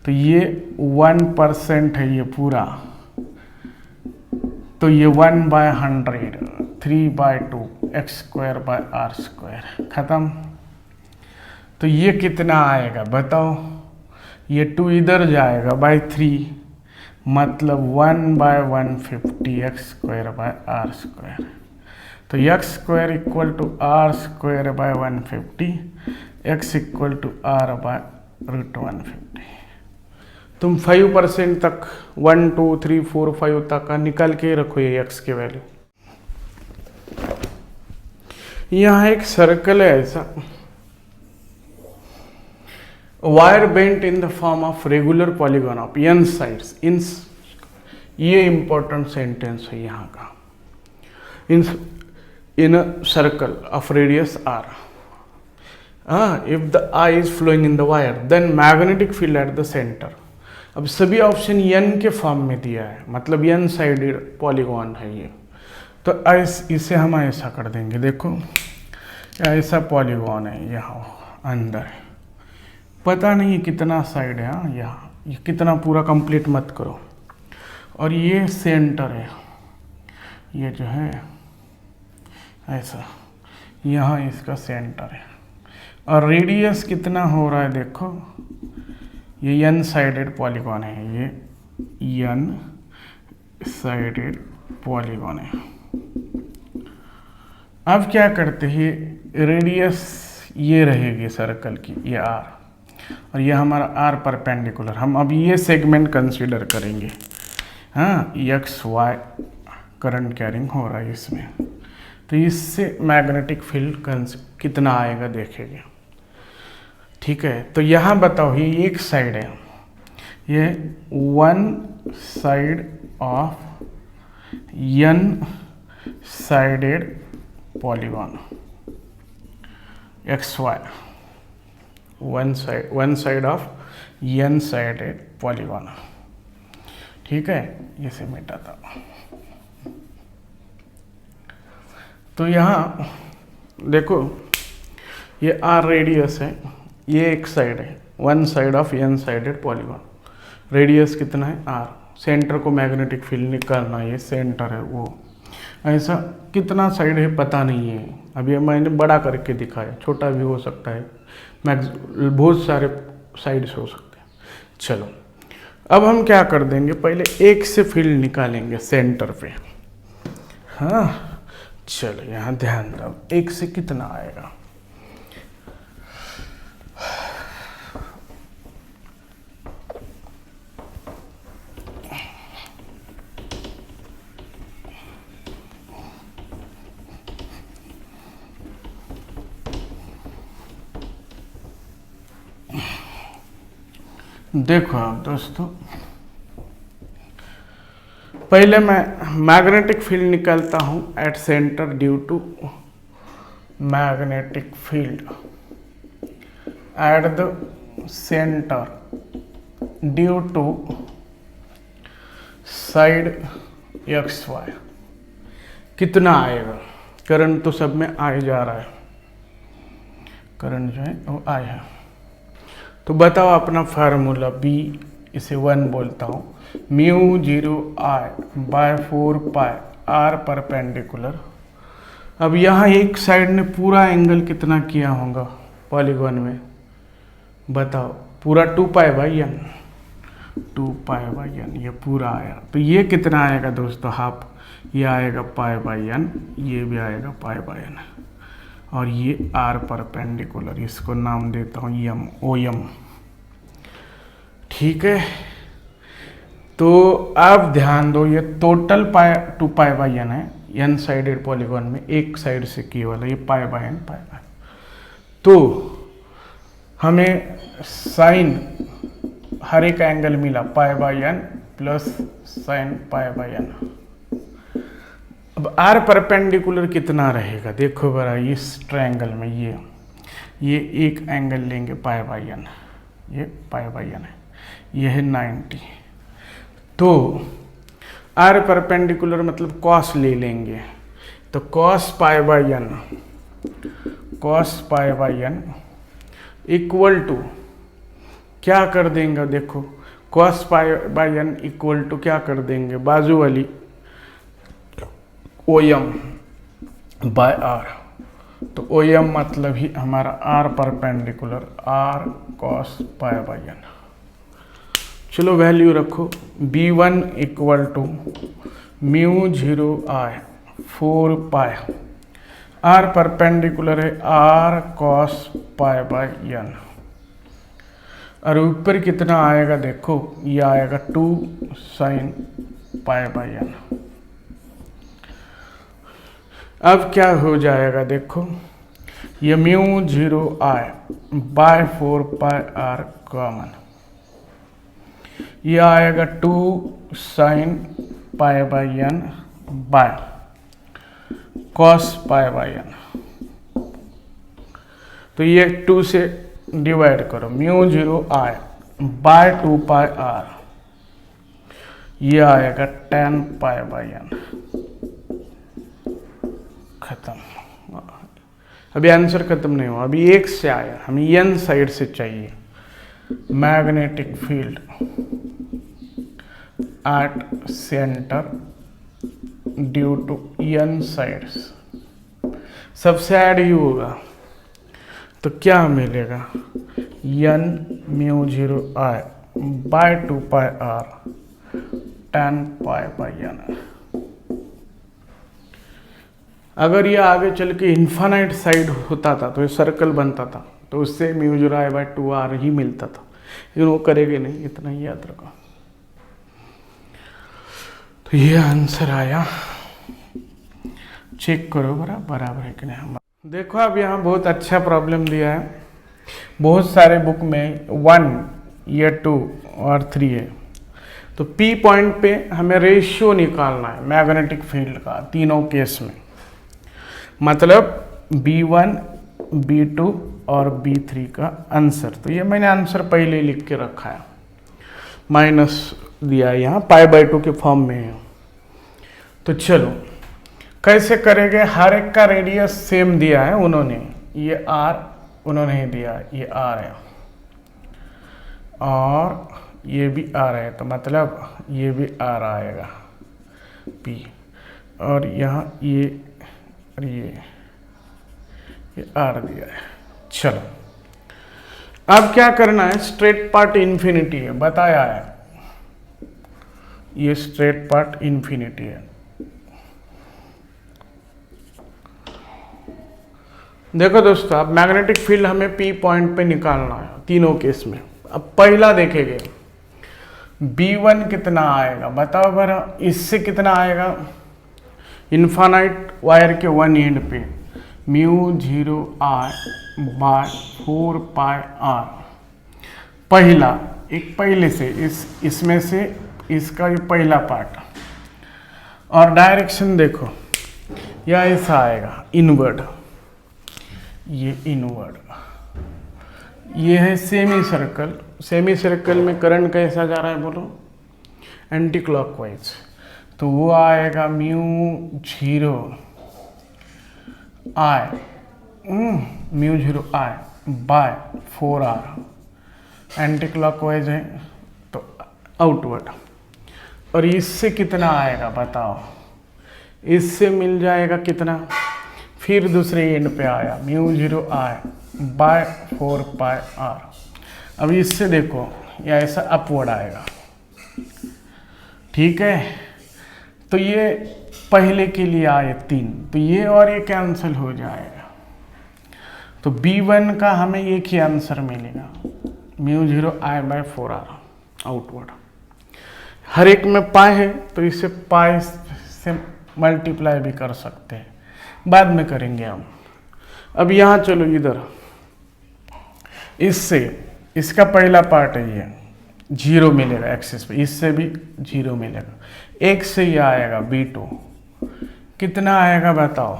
तो ये 1% है ये पूरा, तो ये 1/100 3/2 x² बाय r², खत्म। तो ये कितना आएगा बताओ, ये 2 इधर जाएगा बाय 3, मतलब 1/150 x² बाय r², तो x² equal to r² by 150, x equal to r by √150। तुम 5% तक 1, 2, 3, 4, 5 तक का निकाल के रखो ये x के वैल्यू। यहाँ एक सर्कल है ऐसा, wire bent in the form of regular polygon of n sides, in, ये इंपॉर्टेंट सेंटेंस है यहाँ का, इन in a circle of radius r. If the I is flowing in the wire, then magnetic field at the center. अब सभी option n के फॉर्म में दिया है, मतलब n साइडेड पॉलीगॉन है ये। तो इसे हम ऐसा कर देंगे, देखो ऐसा पॉलीगॉन है, यहाँ अंदर है, पता नहीं कितना साइड है, यहाँ ये कितना पूरा कंप्लीट मत करो। और ये सेंटर है, ये जो है ऐसा, यहाँ इसका सेंटर है। और रेडियस कितना हो रहा है देखो, ये n साइडेड पॉलीगॉन है, ये n साइडेड पॉलीगॉन है। अब क्या करते हैं, रेडियस ये रहेगी सर्कल की, ये r, और ये हमारा r परपेंडिकुलर। हम अब ये सेगमेंट कंसीडर करेंगे, हाँ, एक्स वाई करंट कैरिंग हो रहा है इसमें, तो इससे मैग्नेटिक फील्ड कितना आएगा देखेंगे। ठीक है, तो यहाँ बताओ, ये एक साइड है, ये one side of n sided polygon X Y, one side of n sided polygon. ठीक है, ये से मिटाता। तो यहाँ देखो, ये r रेडियस है, ये एक साइड है, one side of n sided polygon. Radius कितना है r, सेंटर को मैग्नेटिक फील्ड निकालना, ये सेंटर है वो। ऐसा कितना साइड है पता नहीं है, अभी मैंने बड़ा करके दिखाया, छोटा भी हो सकता है, बहुत सारे साइड्स हो सकते हैं। चलो अब हम क्या कर देंगे, पहले एक से फील्ड निकालेंगे सेंटर पे। हाँ चलो यहाँ ध्यान दो, एक से कितना आएगा, देखो आप दोस्तों, पहले मैं मैग्नेटिक फील्ड निकालता हूं at centre due to magnetic field at the centre due to side X Y. कितना आएगा, करंट तो सब में आ जा रहा है, करंट जो है वो आया है। तो बताओ अपना फार्मूला, B इसे 1 बोलता हूँ, mu 0 I by 4 pi R perpendicular. अब यहाँ एक साइड ने पूरा एंगल कितना किया होगा पॉलीगॉन में, बताओ, पूरा 2 पाई by n, 2 pi by n ये पूरा आया। तो ये कितना आएगा दोस्तों, हाफ, ये आएगा पाई बाई n, ये भी आएगा पाई बाई n, और ये R परपेंडिकुलर, इसको नाम देता हूँ m, OM। ठीक है, तो आप ध्यान दो, ये total pi 2 pi by n है, n साइडेड पॉलीगॉन में एक साइड से किया वाला, ये पाई बाई n पाई बाई। तो हमें साइन हर एक एंगल मिला पाई by n plus sign pi by n। अब R परपेंडिकुलर कितना रहेगा देखो बरा, इस ट्रायंगल में ये एक एंगल लेंगे पाई बाई n, ये पाई बाई n है, ये है 90। तो R परपेंडिकुलर मतलब कॉस ले लेंगे, तो cos pi by n, cos pi by n equal to क्या कर देंगे, देखो cos pi by n equal to क्या कर देंगे, बाजू वाली OM बाय R। तो OM मतलब ही हमारा R perpendicular, R cos pi by n। चलो वैल्यू रखो, B1 equal to mu 0 I 4 pi, R perpendicular है R cos pi by n, और ऊपर कितना आएगा देखो, ये आएगा 2 साइन पाई बाई n। अब क्या हो जाएगा देखो, ये mu 0 I by 4 pi R common, ये आएगा 2 sine pi by n by cos pi by N. तो ये 2 से डिवाइड करो, mu 0 I by 2 pi R, ये आएगा tan पाई बाई एन। खत्म। अभी आंसर खत्म नहीं हुआ, अभी एक से आया, हमें एन साइड से चाहिए। Magnetic field at centre due to N sides, सबसे ऐड यू होगा तो क्या मिलेगा, N mu 0 I by 2 pi R tan pi by N. अगर ये आगे चल के इन्फानाइट साइड होता था तो ये सर्कल बनता था, तो उससे म्यू 0 आई बाय 2 आर ही मिलता था, लेकिन वो करेंगे नहीं, इतना ही याद रखो। तो ये आंसर आया, चेक करो बराबर है कि नहीं। देखो अब यहाँ बहुत अच्छा प्रॉब्लम दिया है, बहुत सारे बुक में 1 या 2 और 3 है। तो P पॉइंट पे हमें रेशियो निकालना है मैग्नेटिक फील्ड का तीनों केस में, मतलब B1, B2 और B3 का आंसर। तो ये मैंने आंसर पहले लिख के रखा है, माइनस दिया है यहाँ, पाई बाई 2 के फॉर्म में है। तो चलो कैसे करेंगे, हर एक का रेडियस सेम दिया है उन्होंने, ये R उन्होंने ही दिया है, ये R है और ये भी R है, तो मतलब ये भी R आएगा P, और यहाँ ये R दिया है। चलो अब क्या करना है, स्ट्रेट पार्ट इन्फिनिटी है, बताया है, ये स्ट्रेट पार्ट इन्फिनिटी है। देखो दोस्तों, अब मैग्नेटिक फील्ड हमें P पॉइंट पे निकालना है तीनों केस में। अब पहला देखेंगे B1 कितना आएगा, बताओ बरा, इससे कितना आएगा, इन्फानाइट वायर के वन एंड पे mu 0 I by 4 pi R. पहला एक पहले से इसमें से इसका ये पहला पार्ट, और डायरेक्शन देखो या ऐसा आएगा इनवर्ड, ये इनवर्ड, ये है सेमी सर्कल। सेमी सर्कल में करंट कैसा जा रहा है बोलो, एंटी क्लॉकवाइज, तो वो आएगा mu 0 I mu 0 I by 4 R, anticlockwise है तो आउटवर्ड। और इससे कितना आएगा बताओ, इससे मिल जाएगा कितना, फिर दूसरे एंड पे आया mu 0 I by 4 pi R. अब इससे देखो या ऐसा अपवर्ड आएगा, ठीक है। तो ये पहले के लिए आए 3, तो ये और ये कैंसिल हो जाएगा, तो B1 का हमें एक ही आंसर मिलेगा, mu 0 I by 4 R outward. हर एक में पाई है तो इसे पाई से मल्टीप्लाई भी कर सकते हैं, बाद में करेंगे हम। अब यहाँ चलो इधर, इससे इसका पहला पार्ट है ये 0 मिलेगा एक्सिस पे, इससे भी 0 मिलेगा, एक से ये आएगा B2, कितना आएगा बताओ,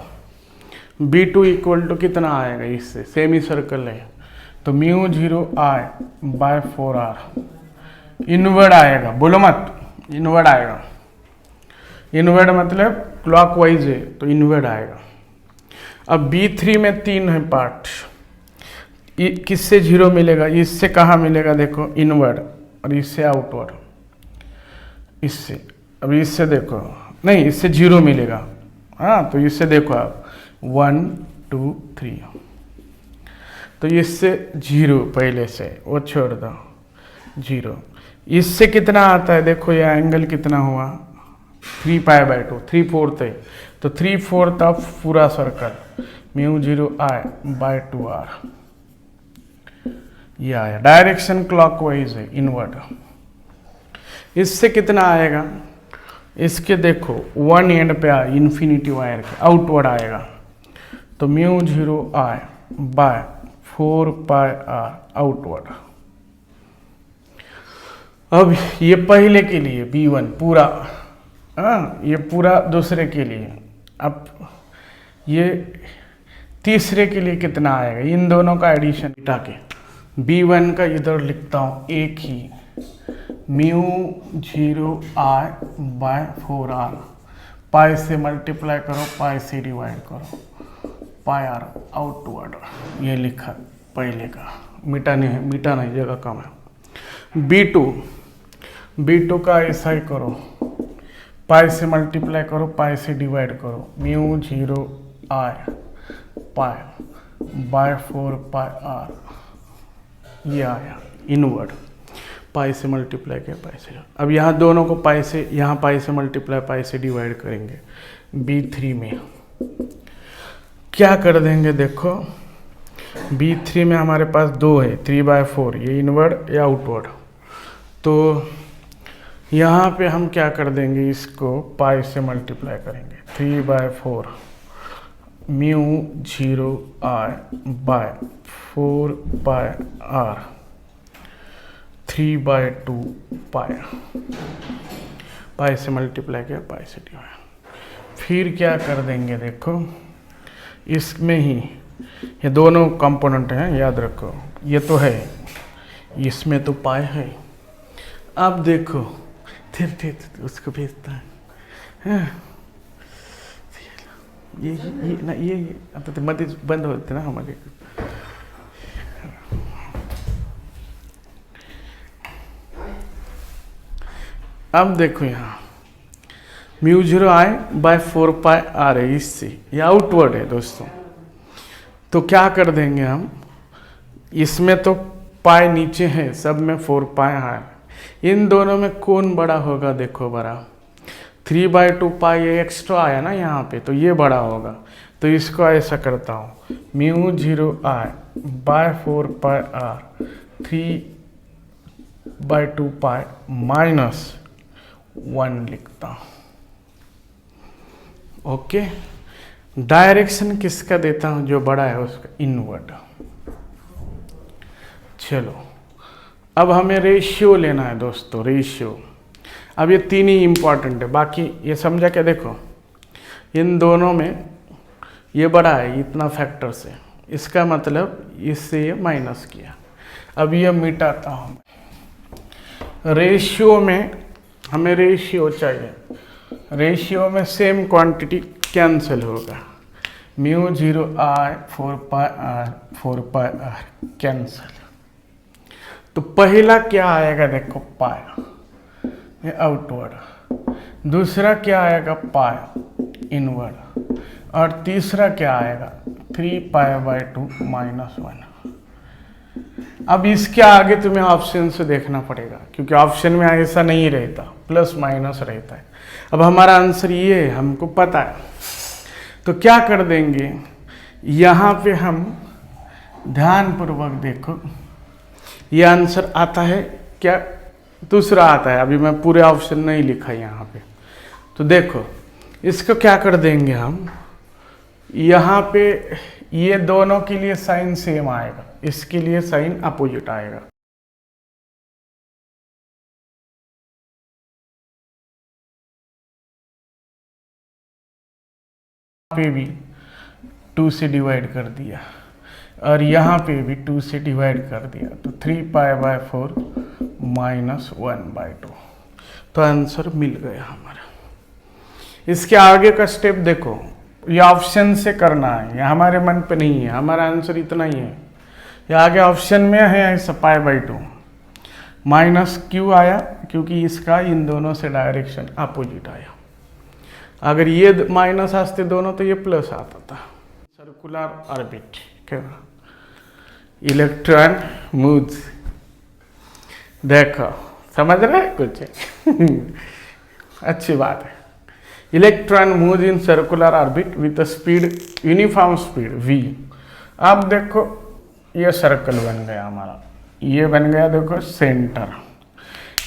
B2 इक्वल टू कितना आएगा, इससे सेमी सर्कल है तो mu 0 I by 4 R. Inward आएगा, बोलो मत, इनवर्ड आएगा, इनवर्ड मतलब क्लॉकवाइज है तो इनवर्ड आएगा। अब B3 में 3 है पार्ट, किससे 0 मिलेगा, इससे कहाँ मिलेगा देखो इनवर्ड, और इससे आउटवर्ड, इससे। अब इससे देखो नहीं, इससे 0 मिलेगा, हाँ, तो इससे देखो आप 1 2 3, तो इससे 0 पहले से वो छोड़ दो 0। इससे कितना आता है देखो, यह एंगल कितना हुआ 3 पाई बाय 2, 3/4 है, तो 3/4 ऑफ पूरा circle mu 0 I by 2 R, ये आया। डायरेक्शन क्लॉकवाइज है इनवर्ड। इससे कितना आएगा, इसके देखो 1 एंड पे आए इन्फिनिटी वायर के, आउटवर्ड आएगा, तो mu 0 I by 4 pi R outward. अब ये पहले के लिए B1 पूरा, हाँ, ये पूरा दूसरे के लिए। अब ये तीसरे के लिए कितना आएगा, इन दोनों का एडिशन हटा के b1 का इधर लिखता हूँ एक ही म्यू 0i/4r, पाई से मल्टीप्लाई करो, पाई से डिवाइड करो, पाई आर आउटवर्ड, ये लिखा पहले का, मीटा नहीं जगह कम है। b2 का ऐसा ही करो, पाई से मल्टीप्लाई करो, पाई से डिवाइड करो, म्यू 0i पाई/4πr, ये आया इनवर्ड, पाई से मल्टीप्लाई किया पाई से। अब यहाँ दोनों को पाई से, यहाँ पाई से मल्टीप्लाई पाई से डिवाइड करेंगे। b3 में क्या कर देंगे, देखो b3 में हमारे पास 2 है, 3/4, ये इनवर्ड या आउटवर्ड। तो यहाँ पे हम क्या कर देंगे, इसको पाई से मल्टीप्लाई करेंगे, 3/4 म्यू 0i/4πr 3/2 पाई से मल्टीप्लाई किया पाई से डिवाइड। फिर क्या कर देंगे, देखो इसमें ही ये दोनों कंपोनेंट हैं, याद रखो, ये तो है, इसमें तो पाई है। अब देखो थे उसको भेजता है, ये ना ये आता तो मध्य बंद होते ना हमारे। अब देखो यहाँ म्यू 0i/4πr है, इससे ये आउटवर्ड है दोस्तों। तो क्या कर देंगे हम, इसमें तो पाई नीचे है, सब में 4π है, इन दोनों में कौन बड़ा होगा, देखो बड़ा 3/2 पाई, ये एक्स्ट्रा आया ना यहाँ पे, तो ये बड़ा होगा। तो इसको ऐसा करता हूँ, म्यू 0i/4πr 3/2 पाई -1 लिखता हूँ। ओके, डायरेक्शन किसका देता हूँ, जो बड़ा है उसका, इनवर्ड। चलो अब हमें रेशियो लेना है दोस्तों, रेशियो। अब ये तीन ही इम्पॉर्टेंट है, बाकी ये समझा क्या, देखो इन दोनों में ये बड़ा है इतना फैक्टर से, इसका मतलब इससे ये माइनस किया। अब ये मिटाता हूँ, रेशियो में हमें रेशियो चाहिए, रेशियो में सेम क्वांटिटी कैंसिल होगा, म्यू 0i/4πr 4πr कैंसिल। तो पहला क्या आएगा, देखो पाई, ये आउटवर्ड, दूसरा क्या आएगा, पाई इनवर्ड, और तीसरा क्या आएगा, 3π/2 -1। अब इसके आगे तुम्हें ऑप्शन से देखना पड़ेगा, क्योंकि ऑप्शन में ऐसा नहीं रहता, प्लस माइनस रहता है। अब हमारा आंसर ये है, हमको पता है, तो क्या कर देंगे, यहाँ पे हम ध्यानपूर्वक देखो, ये आंसर आता है क्या, दूसरा आता है, अभी मैं पूरे ऑप्शन नहीं लिखा यहाँ पे। तो देखो इसको क्या कर देंगे हम, यहाँ पे ये दोनों के लिए साइन सेम आएगा, इसके लिए साइन अपोजिट आएगा। पे भी 2 से डिवाइड कर दिया, और यहाँ पे भी 2 से डिवाइड कर दिया, तो 3π/4 -1/2। तो आंसर मिल गया हमारा। इसके आगे का स्टेप देखो, ये ऑप्शन से करना है, ये हमारे मन पे नहीं है, हमारा आंसर इतना ही है। ये आगे ऑप्शन में है ऐसा π/2, माइनस क्यों आया, क्योंकि इसका इन दोनों से डायरेक्शन अपोजिट आया। अगर ये माइनस आते दोनों तो ये प्लस आता था। सर्कुलर ऑर्बिट, क्या इलेक्ट्रॉन मूव्स, देखो समझ रहे हैं कुछ अच्छी बात है। Electron move in circular orbit with speed, uniform speed v। अब देखो ये सर्कल बन गया हमारा, ये बन गया देखो सेंटर।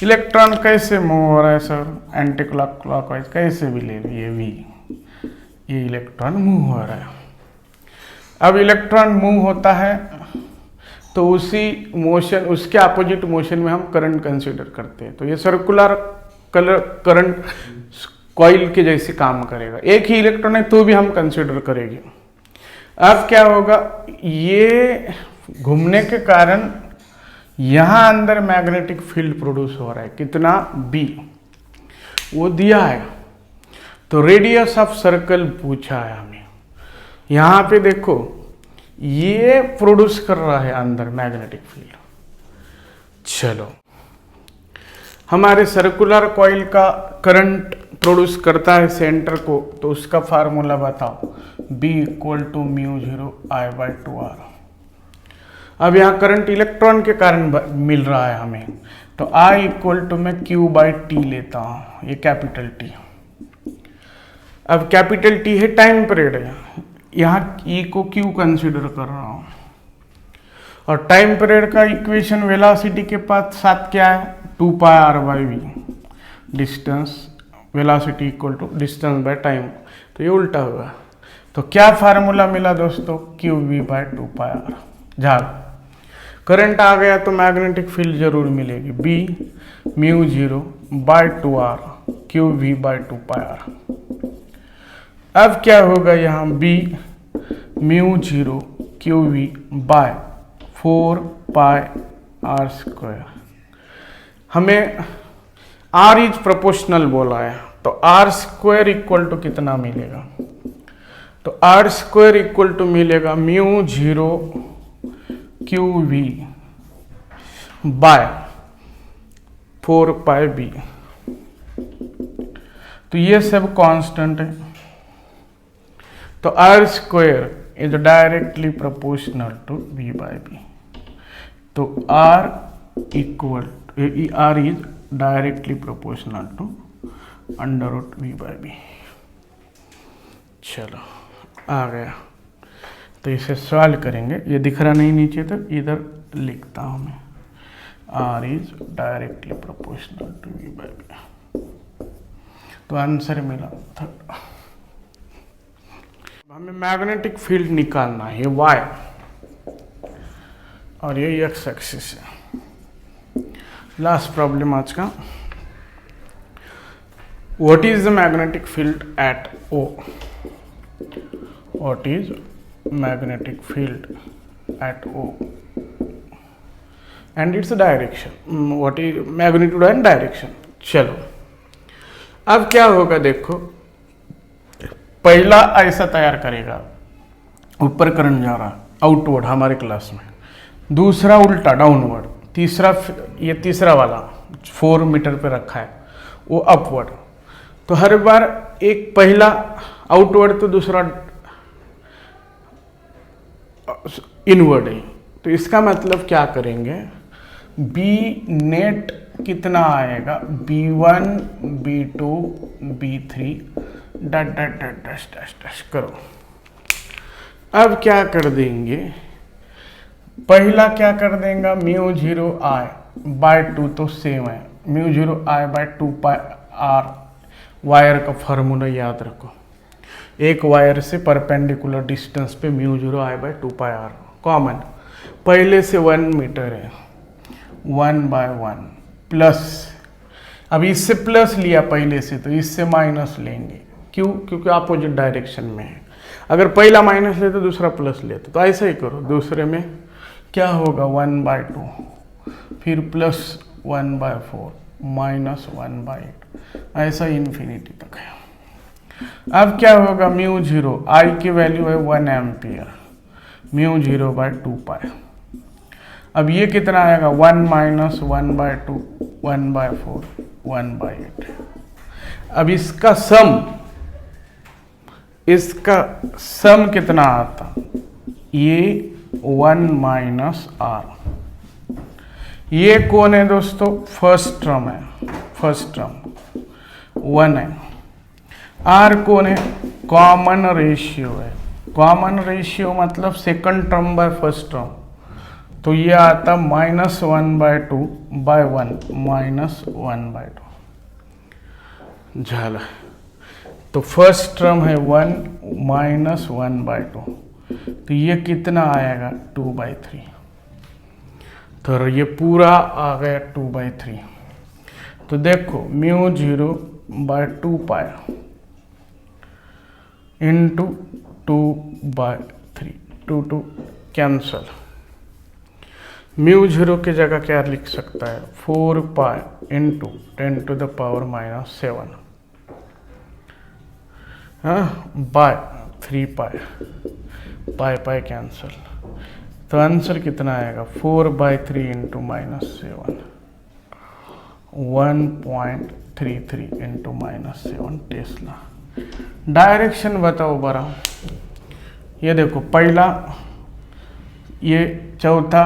इलेक्ट्रॉन कैसे मूव हो रहा है सर, एंटी क्लॉकवाइज, कैसे भी ले लीजिए v, ये इलेक्ट्रॉन मूव हो रहा है। अब इलेक्ट्रॉन मूव होता है तो उसी मोशन, उसके अपोजिट मोशन में हम करंट कंसीडर करते हैं। तो ये सर्कुलर करंट कॉइल के जैसे काम करेगा, एक ही इलेक्ट्रॉन है तो भी हम कंसिडर करेंगे। अब क्या होगा, ये घूमने के कारण यहां अंदर मैग्नेटिक फील्ड प्रोड्यूस हो रहा है, कितना B वो दिया है। तो रेडियस ऑफ सर्कल पूछा है हमें, यहां पे देखो ये प्रोड्यूस कर रहा है अंदर मैग्नेटिक फील्ड। चलो हमारे सर्कुलर कॉइल का करंट प्रोड्यूस करता है सेंटर को, तो उसका फार्मूला बताओ, B = μ0I/2r। अब यहाँ करंट इलेक्ट्रॉन के कारण मिल रहा है हमें, तो I = मैं Q/T लेता हूँ, ये कैपिटल T। अब कैपिटल T है टाइम पीरियड है, यहाँ E को Q कंसिडर कर रहा हूँ, और टाइम पीरियड का इक्वेशन वेलोसिटी के साथ क्या है, 2πr/v, distance velocity = distance by time, तो ये उल्टा होगा। तो क्या फार्मूला मिला दोस्तों, qv/2πr। झाल करंट आ गया तो मैग्नेटिक फील्ड जरूर मिलेगी, B μ0/2r qv/2πr। अब क्या होगा, यहाँ B μ0 qv/4πr²। हमें R इज प्रोपोर्शनल बोला है, तो R² = कितना मिलेगा, तो R² मिलेगा μ0 qv/4πb। तो ये सब कांस्टेंट है, तो R² is directly proportional to V/B। तो R is directly proportional to √V/B। चलो आ गया, तो इसे सॉल्व करेंगे। ये दिख रहा नहीं नीचे, तो इधर लिखता हूँ मैं, R is directly proportional to V/B। तो आंसर मिला थर्ड। हमें मैग्नेटिक फील्ड निकालना है, ये Y और ये X एक्सिस है। लास्ट प्रॉब्लम आज का, what is the magnetic field eight O? What is magnetic field eight O and its direction, what is magnitude and direction. चलो अब क्या होगा, देखो पहला ऐसा तैयार करेगा, ऊपर करंट जा रहा आउटवर्ड हमारे क्लास में, दूसरा उल्टा डाउनवर्ड, तीसरा ये तीसरा वाला 4 मीटर पे रखा है वो अपवर्ड। तो हर बार एक पहला आउटवर्ड तो दूसरा इनवर्ड है। तो इसका मतलब क्या करेंगे, बी नेट कितना आएगा, B1 B2 B3 dash dash dash dash dash करो। अब क्या कर देंगे, पहला क्या कर देंगे, μ0I/2 तो सेम है, μ0I/2πr। वायर का फार्मूला याद रखो, एक वायर से परपेंडिकुलर डिस्टेंस पे μ0I/2πr कॉमन, पहले से 1 मीटर है, 1/1 प्लस, अब इससे प्लस लिया पहले से तो इससे माइनस लेंगे, क्यों, क्योंकि अपोजिट डायरेक्शन में है। अगर पहला माइनस ले तो दूसरा प्लस ले, तो ऐसा ही करो। दूसरे में क्या होगा, 1/2 फिर प्लस 1/4 माइनस 1/8, ऐसा इन्फिनिटी तक है। अब क्या होगा, μ0 I की वैल्यू है 1 एम्पियर, μ0/2π। अब ये कितना आएगा, 1 - 1/2 1/4 1/8। अब इसका सम कितना आता, ये 1 - R। ये कौन है दोस्तों, फर्स्ट टर्म है, फर्स्ट टर्म 1 है। R कौन है, कॉमन रेशियो है, कॉमन रेशियो मतलब second term by first term, तो ये आता -1/2 बाय 1 -1/2 झाला। तो फर्स्ट टर्म है 1 -1/2, तो ये कितना आएगा, 2/3। तो ये पूरा आ गया 2/3। तो देखो μ0/2 इंटू 2/3, 2 कैंसल। μ0 की जगह क्या लिख सकता है 4 इंटू 10⁻⁻7 बाय 3 पाई कैंसल। तो आंसर कितना आएगा 4/3 इंटू -7, 1.33 इंटू -7 टेस्ला। डायरेक्शन बताओ बरा। ये देखो पहला, ये चौथा,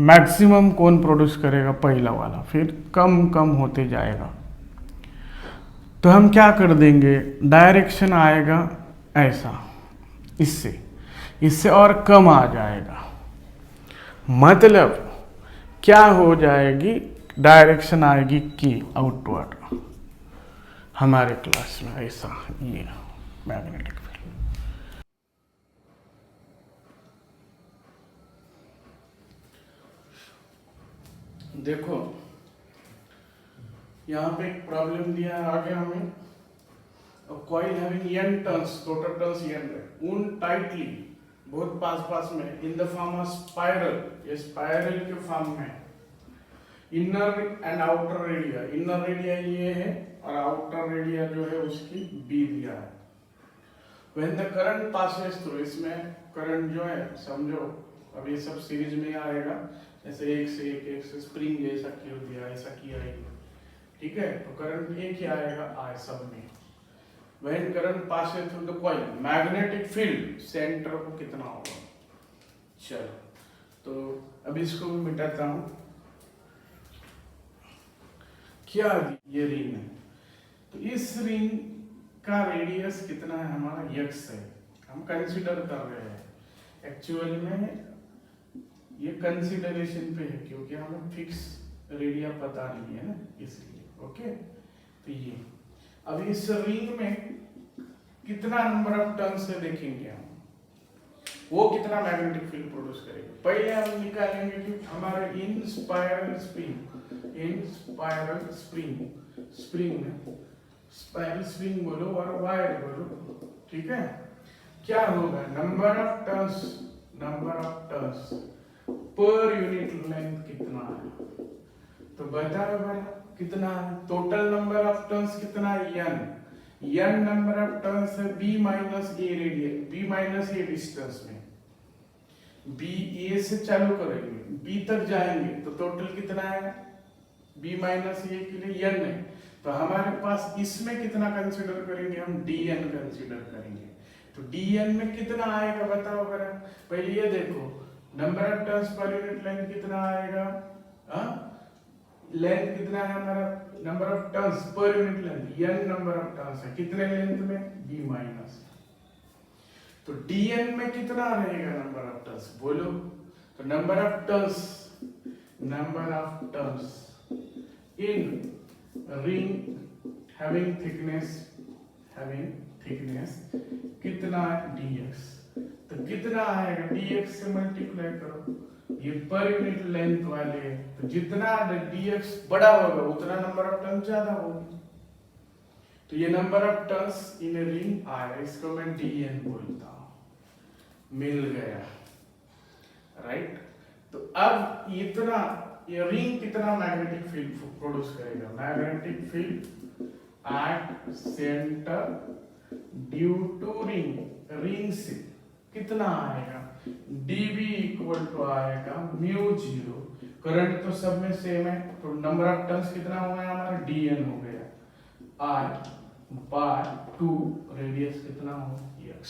मैक्सिमम कौन प्रोड्यूस करेगा पहला वाला, फिर कम कम होते जाएगा। तो हम क्या कर देंगे, डायरेक्शन आएगा ऐसा, इससे और कम आ जाएगा, मतलब क्या हो जाएगी, डायरेक्शन आएगी की आउटवर्ड। हमारे क्लास में ऐसा ये मैग्नेटिक फील्ड। देखो यहाँ पे एक प्रॉब्लम दिया है आगे हमें, coil having n turns, total turns n है, उन टाइटली बहुत पास में in the form of spiral, ये स्पाइरल के फॉर्म में, inner and outer radii, inner radii ये है और आउटर रेडिया जो है उसकी बी दिया है। When the current passes through, इसमें करंट जो है समझो अब ये सब सीरीज में आएगा, जैसे एक से स्प्रिंग जैसा क्यों दिया, ऐसा किया है, ठीक है। तो करंट एक ही आएगा आए सब में। When current passes through the coil, magnetic field centre को कितना होगा। चलो तो अब इसको भी मिटाता हूं। क्या ये रिंग है, तो इस रिंग का रेडियस कितना है हमारा x है, हम कंसीडर कर रहे हैं। एक्चुअली में ये कंसीडरेशन पे है क्योंकि हमें फिक्स रेडिया पता नहीं है ना, इसलिए। ओके, तो ये अब इस रिंग में कितना नंबर ऑफ टर्न्स से देखेंगे हम, वो कितना मैग्नेटिक फील्ड प्रोड्यूस करेगा। पहले हम निकालेंगे कि हमारे इन स्पाइरल स्प्रिंग बोलो और वायर बोलो, ठीक है। क्या होगा, number of turns per unit length कितना है, तो बताओ भाई कितना है। टोटल नंबर ऑफ टर्न्स कितना है, n नंबर ऑफ टर्न्स है b माइनस ए रेडियस, b माइनस ए डिस्टेंस में, b a से चालू करेंगे b तक जाएंगे तो टोटल कितना है, b माइनस ए के लिए n है। तो हमारे पास इसमें कितना कंसीडर करेंगे, हम dn कंसीडर करेंगे। तो dn में कितना आएगा बताओ जरा। पहले ये देखो number of turns per unit length कितना आएगा, लेंथ कितना है हमारा, number of turns per unit length, n number of turns है, कितने लेंथ में, b माइनस। तो dn में कितना रहेगा नंबर ऑफ टर्न्स बोलो। तो number of turns in ring having thickness कितना है, dx। तो कितना आएगा, dx से मल्टीप्लाई करो, ये पर यूनिट लेंथ वाले हैं, तो जितना dx बड़ा होगा उतना नंबर ऑफ टर्न्स ज्यादा होगी। तो ये number of turns in ring आएगा, इसको मैं dn बोलता हूं। मिल गया, राइट। तो अब इतना ये रिंग कितना मैग्नेटिक फील्ड प्रोड्यूस करेगा, magnetic field at centre due to ring से कितना आएगा, dB इक्वल टू आएगा μ0। करंट तो सब में सेम है, तो नंबर ऑफ टर्न्स कितना हो गया हमारा, dn हो गया, I/2 रेडियस कितना हो, x।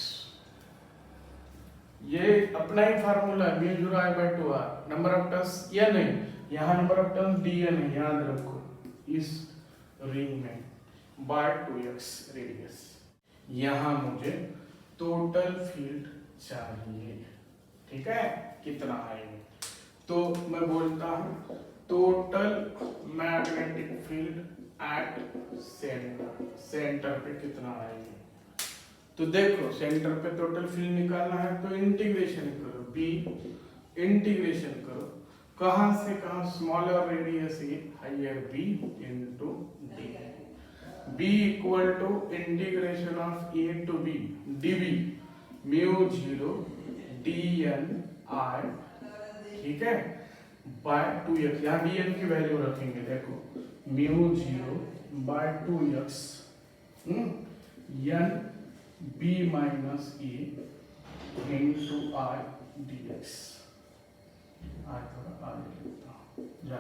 ये अपना ही फार्मूला है, μ0 I/2r, नंबर ऑफ टर्न्स ये नहीं, यहाँ नंबर ऑफ टर्न्स dn है, याद रखो इस रिंग में, by 2x रेडियस। यहाँ मुझे टोटल फील्ड चाहिए, ठीक है, कितना आएगा। तो मैं बोलता हूं total magnetic field at centre पे कितना आएगा। तो देखो सेंटर पे टोटल फील्ड निकालना है तो इंटीग्रेशन करो, b इंटीग्रेशन करो कहां से कहां, smaller radius A higher B into D, B equal to integration of A to B DB mu 0 D N I, ठीक है, बाय 2x, यहाँ डी एन की वैल्यू रखेंगे, देखो mu 0 by 2x N B minus A into I D X, आज थोड़ा आगे लिखता हूँ, जा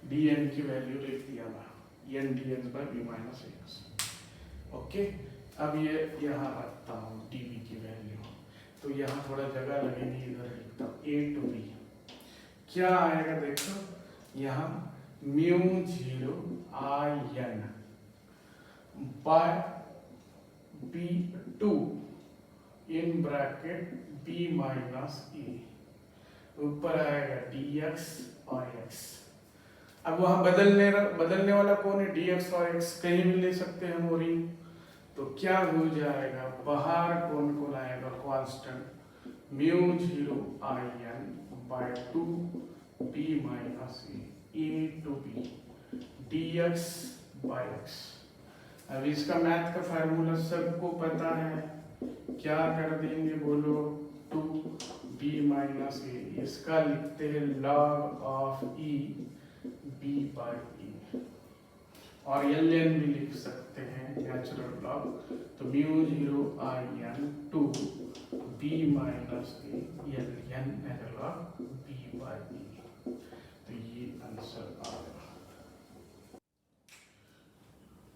डी एन की वैल्यू लिख दिया मैं, N D X by B minus X, okay. अब ये यहाँ रखता हूँ डी बी की वैल्यू, तो यहाँ थोड़ा जगह लगेगी, इधर लिखता हूँ ए टू बी, क्या आएगा देखो, यहाँ mu 0 I N by B 2 in bracket B minus A, ऊपर आएगा dx और x। अब वहां बदलने वाला कौन है, dx और x, कहीं भी ले सकते हैं हम ओरिजिन, तो क्या हो जाएगा, बाहर कौन कौन आएगा, constant mu 0 I N by 2 B minus A to B dx by x। अब इसका मैथ का फार्मूला सबको पता है, क्या कर देंगे बोलो, 2 बी माइनस ए, इसका लिखते हैं log of E B by E, और एल एन भी लिख सकते हैं नेचुरल लॉग, तो mu 0 I N 2 B minus A L N natural log B by E, तो ये आंसर आ गया,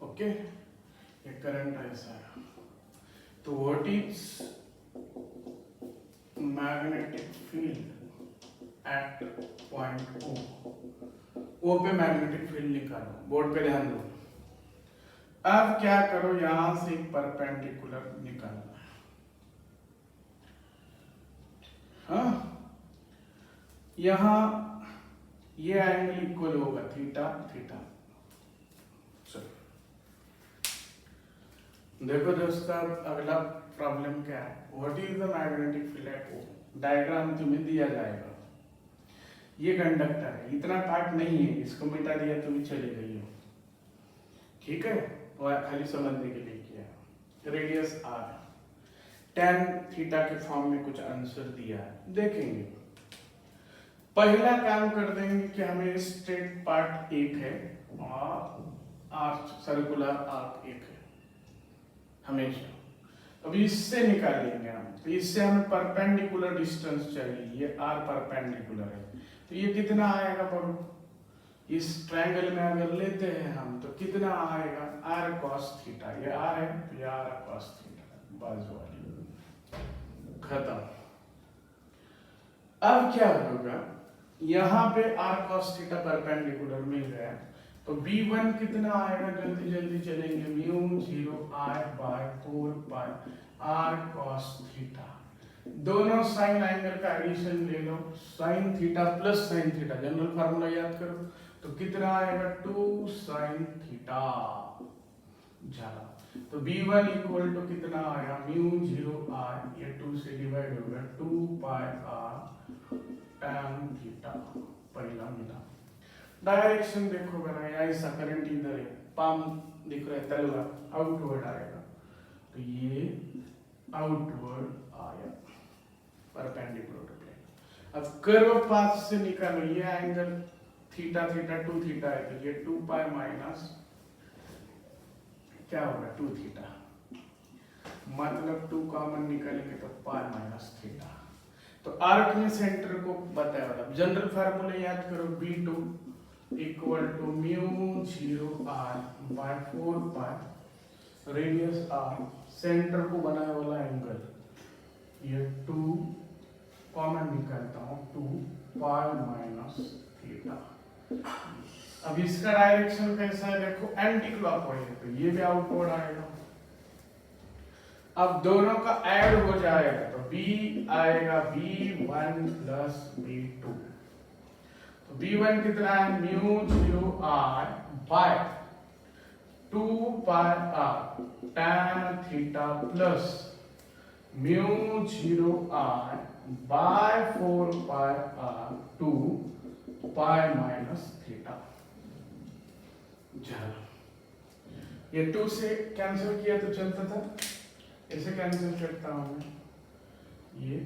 ओके। ये करंट ऐसा है, तो what is magnetic field at point O पे मैग्नेटिक फील्ड निकालो, बोर्ड पे ध्यान दो। अब क्या करो, यहां से एक परपेंडिकुलर निकालना है, हाँ, यहां ये एंगल इक्वल होगा थीटा थीटा। चलो देखो दोस्तों, अगला प्रॉब्लम क्या है, what is the magnetic field at O, diagram तुम्हें दिया जाएगा, ये कंडक्टर है, इतना पार्ट नहीं है, इसको मिटा दिया तो भी चले गई हो, ठीक है, तो खाली समझने के लिए किया। रेडियस आर, tan थीटा के फॉर्म में कुछ आंसर दिया है, देखेंगे। पहला काम कर देंगे कि हमें स्ट्रेट पार्ट एक है और आर्क सर्कुलर आर्क एक है हमेशा, अभी इससे निकालेंगे हम, तो इससे हमें परपेंडिकुलर डिस्टेंस चाहिए, ये आर परपेंडिकुलर है, तो ये कितना आएगा पढ़ो, इस ट्रायंगल में अगर लेते हैं हम तो कितना आएगा, आर कॉस थीटा, ये आर है तो ये आर कॉस थीटा, बाजू वाली खत्म। अब क्या होगा, यहाँ पे आर कॉस थीटा परपेंडिकुलर मिल गया, तो B1 कितना आएगा, जल्दी जल्दी चलेंगे, mu 0 I by 4 pi R cos theta, दोनों साइन एंगल का एडिशन ले लो, sine theta plus sine theta, general formula याद करो, तो कितना आएगा 2 साइन थीटा, चला, तो B1 इक्वल टू कितना आया, म्यू 0 आई, ये 2 से डिवाइड हो गया 2 पाई आर tan थीटा, पहला मिला। डायरेक्शन देखो मेरा, ऐसा करंट इधर है, पाम दिख रहा है, तलवा आउटवर्ड आएगा, तो ये आउटवर्ड आया परपेंडिकुलर टू प्लेन। अब कर्व पाथ से निकालो, ये एंगल थीटा थीटा 2 थीटा है, तो ये 2 पाई माइनस क्या होगा 2 थीटा, मतलब 2 कॉमन निकालेंगे तो पाई माइनस थीटा, तो आर्क में सेंटर को बताया वाला जनरल फार्मूला याद करो, B2 equal to mu 0 R by 4 pi radius R, centre को बनाने वाला एंगल, ये 2 कॉमन निकालता हूँ 2 पाई माइनस थीटा। अब इसका डायरेक्शन कैसा है देखो, एंटी क्लॉकवाइज है, तो ये भी आउटवर्ड आएगा। अब दोनों का ऐड हो जाएगा, तो B आएगा B1 प्लस B2, तो B1 कितना है, mu 0 R by 2 pi R tan theta plus mu 0 R by 4 pi R 2 pi minus theta. चलो ये 2 से कैंसिल किया तो चलता था, ऐसे कैंसिल करता हूं मैं, ये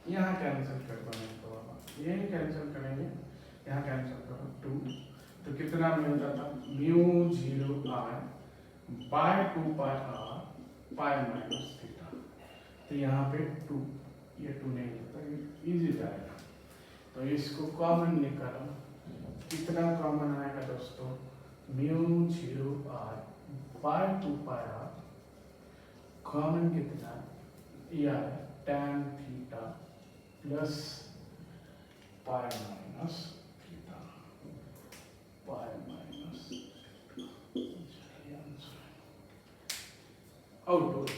यहाँ कैंसिल कर दो मैं तो बाबा, ये कैंसिल करेंगे, यहाँ कैंसिल करो 2, तो कितना मिलता था mu 0 r bye 2 pi r पाई माइनस थीटा। तो यहाँ पे 2, ये 2 नहीं होता, ये इजी जाएगा। तो इसको कॉमन निकालो, कितना कॉमन आएगा दोस्तों, mu 0 r bye 2 pi r, common कितना, यह है tan theta plus pi minus theta, pi minus output